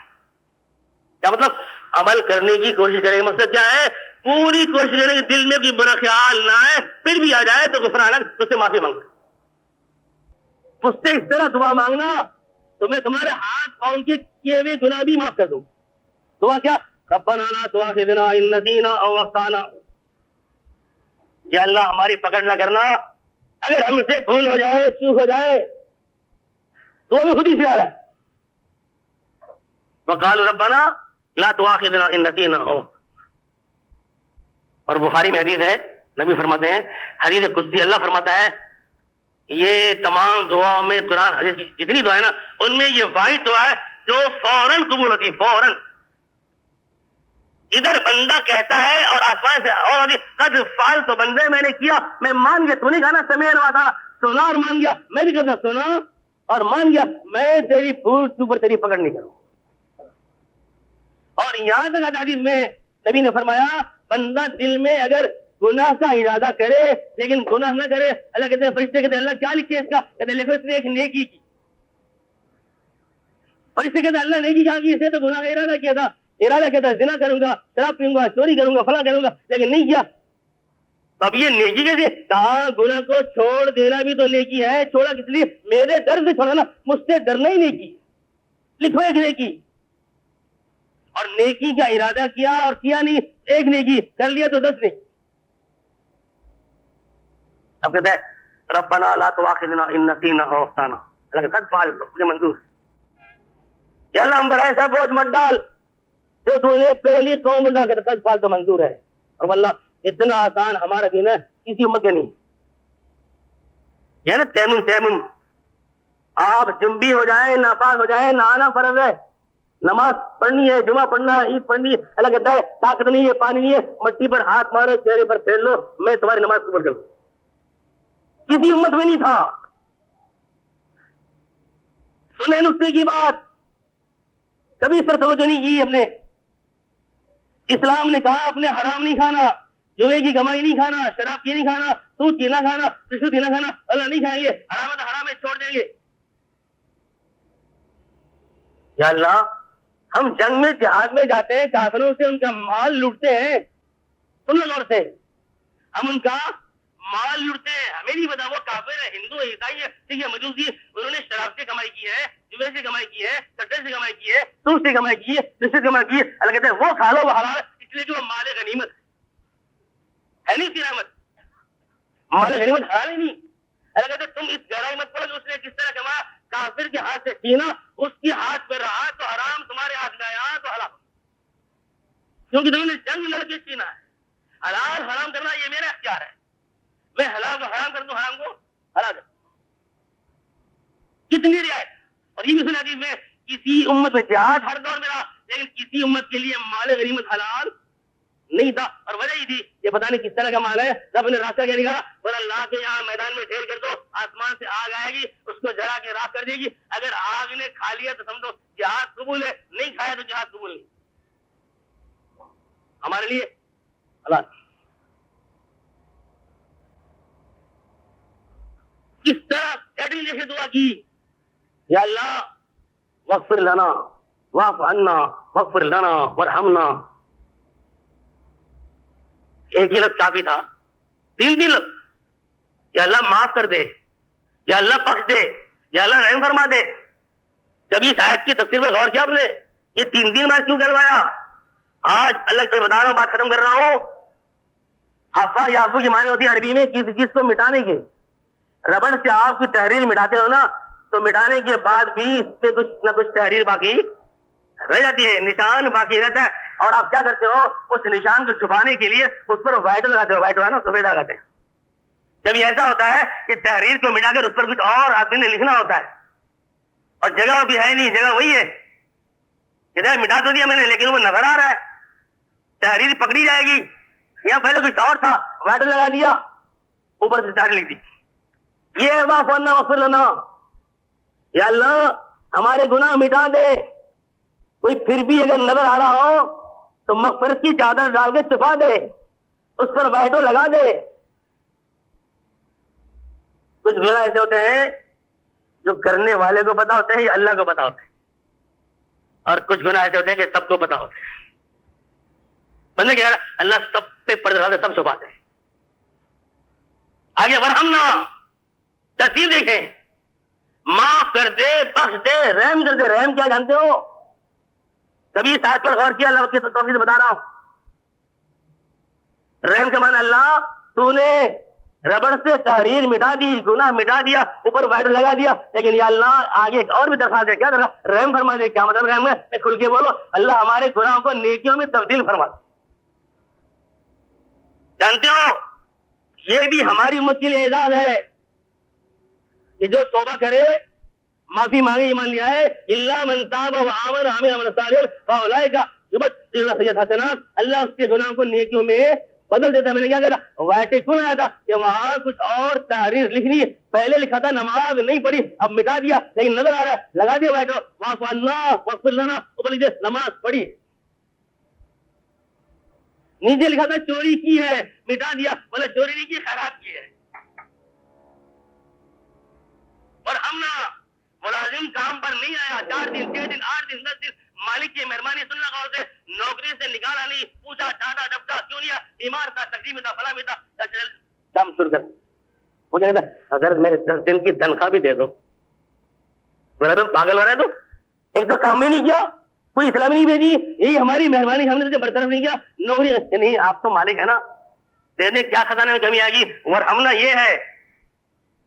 کیا مطلب, عمل کرنے کی کوشش کریں. مقصد کیا ہے, پوری کوشش کریں کہ دل میں کوئی برا خیال نہ آئے, پھر بھی آ جائے تو غفران, تو سے معافی مانگو. اس سے اس طرح دعا مانگنا تو میں تمہارے ہاتھ پاؤں کے کیے ہوئے گناہ بھی معاف کر دوں. دعا کیا, ربنا لا تؤاخذنا ان نسینا او اخطانا. یا اللہ ہماری پکڑ نہ کرنا اگر ہم سے بھول ہو جائے, چوک ہو جائے. تو ہمیں خود ہی سے آ رہا ہے. وقالوا ربنا لا تؤاخذنا ان نسینا او. اور بخاری میں حدیث ہے, نبی فرماتے ہیں, حدیث قدسی, اللہ فرماتا ہے یہ تمام دعاؤں میں, قرآن حدیث جتنی دعائیں نا ان میں یہ واحد دعا ہے جو فوراً قبول ہوتی ہے, فوراً. ادھر بندہ کہتا ہے اور آسمان سے اور قد فعلت, تو بندے میں نے کیا, میں مان گیا. تو نہیں کہا نا سمینا و اطعنا, سنا اور مان گیا. میں بھی کہتا سنا اور مان گیا, میں تیری بھول چوک پر تیری پکڑ نہیں کروں. اور یہاں تک حدیث میں نبی نے فرمایا بندہ دل میں اگر گناہ کا ارادہ کرے لیکن گناہ نہ کرے, اللہ کہتے ہیں فرشتے کہتے ہیں اللہ کیا لکھے اس کا, کہتے ہیں لکھو اس نے ایک نیکی کی. فرشتے کہتے ہیں اللہ نیکی کہاں کی, اسے تو گناہ کا ارادہ کیا تھا. ارادہ کہتا ہے زنا کروں گا, شراب پیوں گا, چوری کروں گا, فلاں کروں گا, لیکن نہیں کیا. اب یہ نیکی کیسے, کہاں گناہ کو چھوڑ دینا بھی تو نیکی ہے. چھوڑا کس لیے, میرے ڈر سے چھوڑا نا, مجھ سے ڈرنا ہی نیکی. لکھو ایک نیکی. اور نیکی کا ارادہ کیا اور کیا نہیں, ایک نیکی کر لیا تو 10 نیکی. اب کہتا ہے ربنا لا تؤاخذنا ان نسینا او اخطانا, اللہ قد فعلت, مجھے منظور. یا اللہ ہم پر ایسا بوجھ مت ڈال جو تو نے پہلی قوم اللہ کے قد فعلت منظور ہے. اور واللہ اتنا آسان ہمارا دین ہے, کسی امت کے نہیں. یہ نا تیمم, آپ جنبی ہو جائیں, ناپاک ہو جائیں, نہانا فرض ہے. نماز پڑھنی ہے, جمعہ پڑھنا ہے, عید پڑھنی ہے. اللہ کہتا ہے طاقت نہیں ہے, پانی نہیں ہے, مٹی پر ہاتھ مارو, چہرے پر پھیر لو, میں تمہاری نماز قبول کروں. کسی امت میں نہیں تھا. سنیں نسخے کی بات, کبھی اس پر توجہ نہیں کی. اپنے اسلام نے کہا اپنے حرام نہیں کھانا, جوئے کی کمائی نہیں کھانا, شراب کی نہیں کھانا, سود کی نہ کھانا, رشوت کی نہ کھانا. اللہ نہیں کھائیں گے, حرام ہے چھوڑ دیں گے. یا اللہ ہم جنگ میں جہاد میں جاتے ہیں, کافروں سے ان کا مال لوٹتے ہیں. سن لو غور سے, ہم ان کا مال لوٹتے ہیں. ہمیں نہیں پتا وہ کافر ہے, ہندو ہے, عیسائی ہے, ٹھیک ہے, مجوسی, انہوں نے شراب سے کمائی کی ہے, جوئے سے کمائی کی ہے, سٹے سے کمائی کی ہے, سود سے کمائی کی ہے, رشوت سے کمائی کی ہے. اللہ کہتے ہیں وہ کھا لو, وہ حلال ہے, اس لیے کہ وہ مال غنیمت ہے نہیں. اس کی رحمت مال غنیمت حلال ہی نہیں. اللہ کہتے ہیں تم اس گہرائی مت پڑو, اس نے کس طرح کمایا. کافر کے ہاتھ سے چھینا, اس کے ہاتھ پہ رہا تو حرام, تمہارے ہاتھ میں آیا تو حلال, کیونکہ تم نے جنگ لڑ کے چھینا ہے. حلال حرام کرنا یہ میرا اختیار ہے, میں حلال کو حرام کر دوں, حرام کو حلال کر دوں. کتنی رعایت. اور یہ بھی سنا حدیث میں کسی امت میں جہاد ہر دور میں رہا, لیکن کسی امت کے لیے مال غنیمت حلال نہیں تھا. اور وجہ ہی تھی یہ پتہ نہیں کس طرح کا مال ہے. رب نے راستہ کیا نکالا, اور اللہ کے یہاں میدان میں ڈھیر کر دو, آسمان سے آگ آئے گی, اس کو جلا کے راکھ کر دے گی. اگر آگ نے کھا لیا تو سمجھو جہاد قبول ہے, نہیں کھایا تو جہاد قبول نہیں. ہمارے لیے اللہ کس طرح جیسے دعا کی, یا اللہ وغفر لنا واعف عنا واغفر لنا وارحمنا. ایک ہی لفظ کافی تھا، 3 لفظ. یا اللہ معاف کر دے، یا اللہ بخش دے، یا اللہ رحم فرما دے. جب اس آیت کی تفسیر میں غور کیا آپ نے، یہ 3 بار کیوں کروایا؟ آج اللہ سے بتا رہا ہوں، بات ختم کر رہا ہوں. حفا یافو کی معنی ہوتی ہے عربی میں کسی چیز کو مٹانے کی. ربڑ سے آپ کی تحریر مٹاتے ہو نا، تو مٹانے کے بعد بھی اس پہ کچھ نہ کچھ تحریر باقی رہ جاتی ہے، نشان باقی رہتا ہے. اور آپ کیا کرتے ہو، اس نشان کو چھپانے کے لیے اس پر وائٹ لگاتے ہو، وائٹ ہوا نا سفید لگاتے ہیں. جب یہ ایسا ہوتا ہے کہ تحریر کو مٹا کر اس پر کچھ اور آدمی نے لکھنا ہوتا ہے، اور جگہ بھی ہے نہیں، جگہ وہی ہے، ادھر مٹا تو دیا میں نے لیکن وہ نظر آ رہا ہے، تحریر پکڑی جائے گی. یا پہلے کچھ اور تھا، وائٹ لگا دیا، اوپر سے تحریر لکھ دی. یہ واعف عنا واغفر لنا، یا اللہ ہمارے گناہ مٹا دے. کوئی پھر بھی اگر نظر آ رہا ہو تو مغفرت کی چادر ڈال کے چھپا دے، اس پر وائٹو لگا دے. کچھ گناہ ایسے ہوتے ہیں جو کرنے والے کو پتا ہوتے ہیں یا اللہ کو پتا ہوتے ہیں، اور کچھ گناہ ایسے ہوتے ہیں کہ سب کو پتا ہوتے ہیں. بندے کہ اللہ سب پہ پردہ ڈالتے، سب چھپاتے ہیں. آگے ورحمنا، ترتیب دیکھیں، معاف کر دے، بخش دے، رحم کر دے. رحم کیا جانتے ہو؟ کبھی اس آیت پر غور کیا؟ اللہ کی توفیق سے بتا رہا ہوں. رحم کے معنی اللہ تو نے ربڑ سے تحریر مٹا دی، گناہ مٹا دیا، اوپر وائٹ لگا دیا، لیکن یا اللہ آگے ایک اور بھی درخواست ہے. کیا درخواست؟ رحم فرما دے. کیا مطلب رحم ہے؟ کھل کے بولو، اللہ ہمارے گناہوں کو نیکیوں میں تبدیل فرما دے. جانتے ہو یہ بھی ہماری امت کے لیے اعزاز ہے کہ جو توبہ کرے، معافی مانگے، ایمان لیا ہے، الا من تاب وآمن وعمل عملا صالحا فاولئک یبدل اللہ سیئات حسنات، اللہ اس کے گناہوں کو نیکیوں میں بدل دیتا ہے. میں نے کیا کرا، وائٹ کیوں آیا تھا کہ وہاں کچھ اور تحریر لکھنی ہے. پہلے لکھا تھا نماز نہیں پڑھی، اب مٹا دیا، لیکن نظر آ رہا ہے، لگا دیا وائٹ. واعف عنا واغفر لنا، اوپر لکھے نماز پڑھی. نیچے لکھا تھا چوری کی ہے، مٹا دیا، بولے چوری نہیں کی، خیرات کی ہے. اور ہم نا ملازم کام پر نہیں آیا، 4 دن 6 دن 8 دن 10 دن، مالک کی مہربانی سننا غور سے، نوکری سے نکالا نہیں، پوچھا ڈانٹا ڈپٹا کیوں نہیں، بیمار تھا، تکلیف میں تھا، فلاں میں تھا، کام شروع کر. مجھے کہتا اگر میرے 10 دن کی تنخواہ بھی دے دو. میرا تم پاگل ہو رہے تو ایک تو کام ہی نہیں کیا، کوئی اسلام نہیں بھیجی، یہی ہماری مہربانی، ہم نے تجھے برطرف نہیں کیا. نوکری نہیں، آپ تو مالک ہے نا، دینے کیا خزانے میں کمی آئے گی. ورحمنا یہ ہے،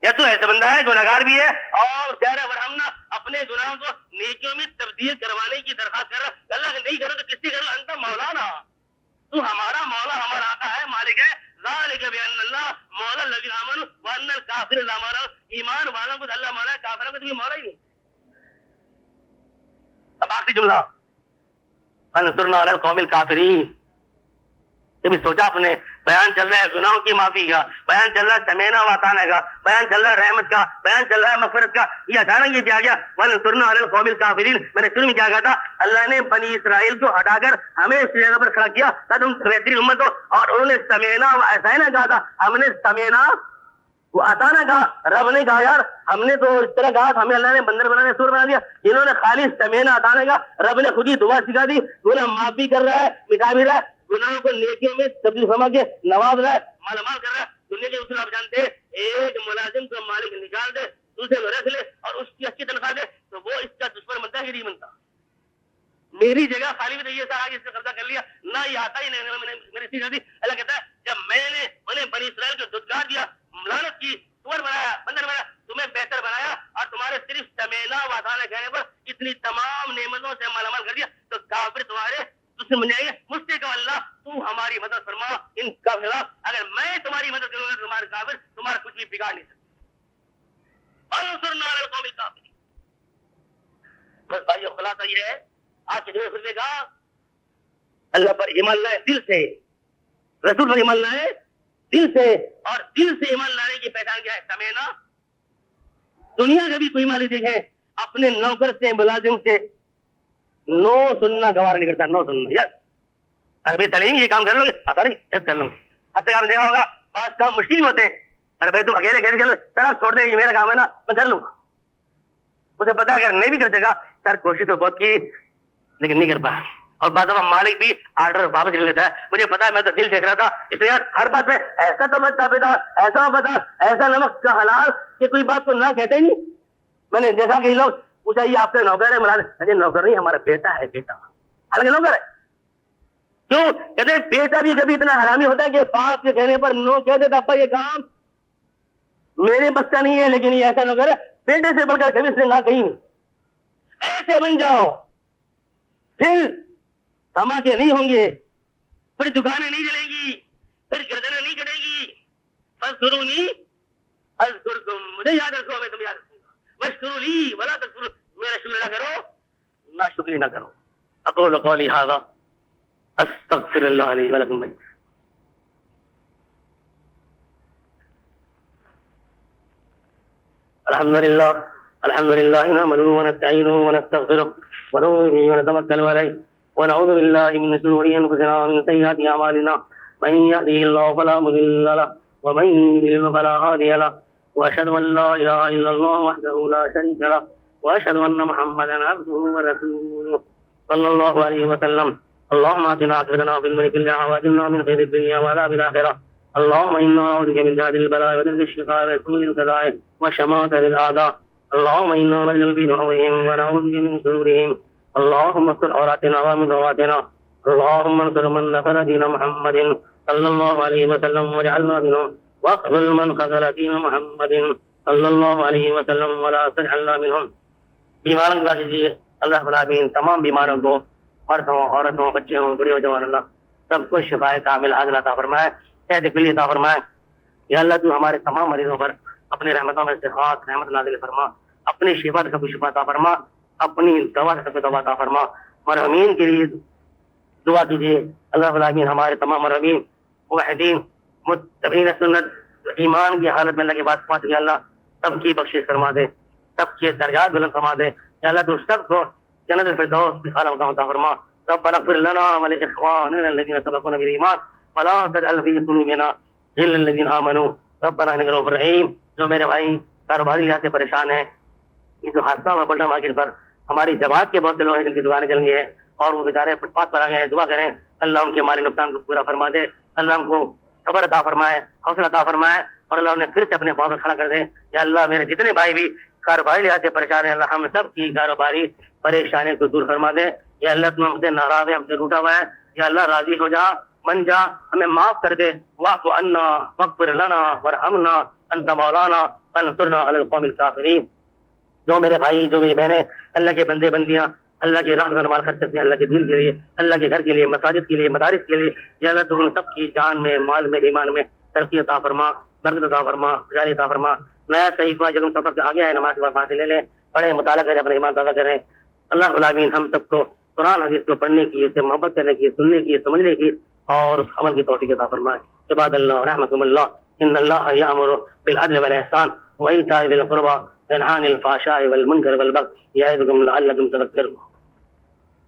یا تو ایسا بندہ ہے گناہگار بھی ہے اور کہہ رہا ورحمنا اپنے گناہوں کو نیکیوں میں تبدیل کروانے کی درخواست کر رہا. اللہ نہیں کرو تو کس سے کرو، انت مولانا، تو ہمارا مولا، ہمارا آقا ہے، مالک ہے. ذالک بان اللہ مولا الذین آمنوا وان الکافر لا مولا، ایمان والوں کو اللہ مولا ہے، کافروں کو تو بھی مولا ہی نہیں. اب آخری جملہ، فانصرنا علی القوم الکافرین. کبھی سوچا آپ نے، بیان چل رہا ہے گناہوں کی معافی کا، بیان چل رہا ہے سمینا واتانا کا، بیان چل رہا ہے رحمت کا، بیان چل رہا ہے مغفرت کا، یہ اچانک یہ کیا گیا وَانْصُرْنَا عَلَى الْقَوْمِ الْكَافِرِينَ. میں نے شروع میں کیا کہا تھا، اللہ نے بنی اسرائیل کو ہٹا کر ہمیں اس جگہ پر کھڑا کیا تھا، تم بہترین امت ہو، اور انہوں نے سمینا ایسا کہا تھا، ہم نے سمینا وہ آتانا کہا. رب نے کہا یار ہم نے تو اس طرح کہا، ہمیں اللہ نے بندر بنانے سور بنا دیا. انہوں نے خالی سمینا آتانا کہا. رب نے خود ہی دعا سکھا دی، گناہ معاف بھی کر رہا ہے، مٹا بھی رہا ہے، گناہوں کو نیکیوں میں تبدیل فرما کے نواز رہا ہے، مالا مال کر رہا ہے. دنیا کے اصول آپ جانتے ہیں، ایک ملازم کو مالک نکال دے، دوسرے کو رکھ لے اور اس کی اچھی تنخواہ دے تو وہ اس کا دشمن بنتا ہے کہ نہیں بنتا. میری جگہ خالی بھی یہ سارا اس نے قبضہ کر لیا، نہ یہ آتا ہی نہیں، میری سیکھ دی. اللہ کہتا ہے جب میں نے انہیں بنی اسرائیل کو دھتکار دیا، لعنت کی، سور بنایا، بندر بنایا، تمہیں بہتر بنایا اور تمہارے صرف سمینا وعدہ کہنے پر اتنی تمام نعمتوں سے مالا مال کر دیا، تو کافر تمہارے دشمن بن جائیں گے. مجھ سے کہو اللہ تو ہماری مدد فرما ان کا خلاف، اگر میں تمہاری مدد کروں گا تمہارے کافر تمہارا کچھ بھی بگاڑ نہیں سکتے. انصرنا علی القوم الکافرین. بس بھائی خلاصہ یہ ہے آج کے دن کا، اللہ پر ایمان لائے دل سے، رسول پر ایمان لائے دل سے، اور دل سے ایمان لانے کی پہچان کیا ہے؟ سمینا. دنیا کا بھی کوئی مالی دیکھیں اپنے نوکر سے، ملازم سے نو سننا گوارا نہیں کرتا، نو سننا. یس ابھی تعلیم یہ کام کر لو گے، کر لوں گے. اب تک آپ نے دیکھا ہوگا بعض کام مشکل ہوتے ہیں، ارے بھائی تم اکیلے کیسے چلو، سر چھوڑ دیں، یہ میرا کام ہے نا، میں کر لوں گا. مجھے پتا اگر نہیں بھی کر سکا سر کوشش تو بہت کی، لیکن نہیں کر پایا. اور بعض دفعہ مالک بھی آرڈر واپس لے لیتا ہے. مجھے پتا ہے میں تو دل دیکھ رہا تھا, اس لیے ہر بات میں ایسا تو مت بتا, ایسا بتا, ایسا نمک کا حلال کہ کوئی بات کو نہ کہتے ہی نہیں. میں نے دیکھا کہ لوگ پوچھا یہ آپ کا نوکر ہے, ملا نوکر نہیں ہمارا بیٹا ہے, بیٹا حالانکہ نوکر ہے. کیوں کہتے ہیں بیٹا بھی کبھی اتنا حرامی ہوتا ہے کہ باپ کے کہنے پر نو کہہ دیتا, ابا یہ کام میرے بس کا نہیں ہے, لیکن یہ ایسا نوکر ہے بیٹے سے بڑھ کر کبھی سے نہ کہیں. ایسے بن جاؤ, پھر دھماکے نہیں ہوں گے, پھر دکانیں نہیں جلیں گی, پھر گردنیں نہیں کٹے گی. فاذکرونی اذکرکم, مجھے یاد رکھو میں تمہیں یاد رکھوں گا. واشکروا لی ولا تکفرون, میرا شکر نہ کرو نہ شکری نہ کرو. اقول قولی ھذا استغفر اللہ لی ولکم. الحمد للہ نحمده ونستعینه ونستغفره ونؤمن به ونتوکل علیہ ونعوذ باللہ من شرور انفسنا ومن سیئات اعمالنا من یهده اللہ فلا مضل له ومن یضلل فلا هادی له واشهد ان لا اله الا اللہ وحده لا شریک له واشهد ان محمدا عبده ورسوله صلی اللہ علیہ وسلم. اللهم آتنا عاقبتنا في الأمور كلها وأجرنا من خير الدنيا وعذاب الآخرة. اللهم إنا نعوذ بك من جهد البلاء ودرك الشقاء وسوء القضاء وشماتة الأعداء. اللهم إنا نجعل في نحورهم ونعوذ بك من شرورهم. اللهم استر عوراتنا وامن رواتنا. اللهم انصر من نصر دين محمد صلى الله عليه وسلم واجعلنا منهم واخذل من خذل دين محمد صلى الله عليه وسلم ولا تجعلنا منهم. بیماروں کی بخشیے اللہ رب العالمین, تمام بیماروں کو, مردوں عورتوں بچے ہوں بڑے ہو جوان, اللہ سب کو شفائے کامل عاجلہ عطا فرمائے, صحت کلی عطا فرمائے. یا اللہ تو ہمارے تمام مریضوں پر اپنی رحمتوں میں سے خاص رحمت نازل فرما, اپنی شفا کا بھی شفا عطا فرما, اپنی دوا کا بھی دوا عطا فرما. مرحومین کے لیے دعا کیجیے اللہ رب العالمین, ہمارے تمام مرحومین موحدین متبعین سنت ایمان کی حالت میں اللہ کے بعد پہنچ گیا, اللہ سب کی بخشش فرما دے, سب کے درجات بلند فرما دے. یا اللہ تو سب کو جنت الفردوس کی خالہ مقام عطا فرما. ربنا اغفر لنا ولإخواننا الذين سبقونا بالإيمان ولا تجعل في قلوبنا غلا للذين آمنوا ربنا إنك رؤوف رحيم. جو میرے بھائی کاروباری لحاظ سے پریشان ہیں, یہ جو حادثہ ہوا پلٹا مارکیٹ پر, ہماری جماعت کے بہت سے لوگ ہیں جن کی دکانیں چل گئی ہیں اور وہ بیچارے فٹ پاتھ پر آ گئے ہیں, دعا کریں اللہ ان کے مالی نقصان کو پورا فرما دے, اللہ ان کو صبر عطا فرمائے, حوصلہ عطا فرمائے, اور اللہ انہیں پھر سے اپنے پاؤں پر کھڑا کر دے. یا اللہ میرے جتنے بھائی بھی کاروباری لحاظ سے پریشان ہیں, اللہ ہم سب کی کاروباری پریشانی کو دور فرما دے. یا اللہ تم ہم سے ناراض ہے, ہم سے روٹا ہوا ہے, یا اللہ راضی ہو جا, من جا, ہمیں معاف کر دے. واعف عنا واغفر لنا وارحمنا انت مولانا فانصرنا علی القوم الکافرین. جو میرے بھائی, جو میری بہنیں اللہ کے بندے بندیاں اللہ کے راہ پر مال خرچ کرتے ہیں, اللہ کے دین کے لیے, اللہ کے گھر کے لیے, مساجد کے لیے, مدارس کے لیے, یا اللہ تو ان سب کی جان میں, مال میں, ایمان میں ترقی عطا فرما, برکت عطا فرما, جاری عطا فرما. نیا صحیفہ جب سفر سے آگے آئے نماز کے بعد وہاں سے لے لیں, پڑھیں, مطالعہ کریں, اپنا ایمان تازہ کریں. اللہ رب العالمین ہم سب کو قرآن حدیث کو پڑھنے کی, اس سے محبت کرنے کی, سننے کی, سمجھنے کی اور اس عمل کی توفیق عطا فرمائے. عباد اللہ رحمکم اللہ, ان اللہ یأمر بالعدل والإحسان وإيتاء ذی القربى وینہی عن الفحشاء والمنکر والبغی یعظکم لعلکم تذکرون.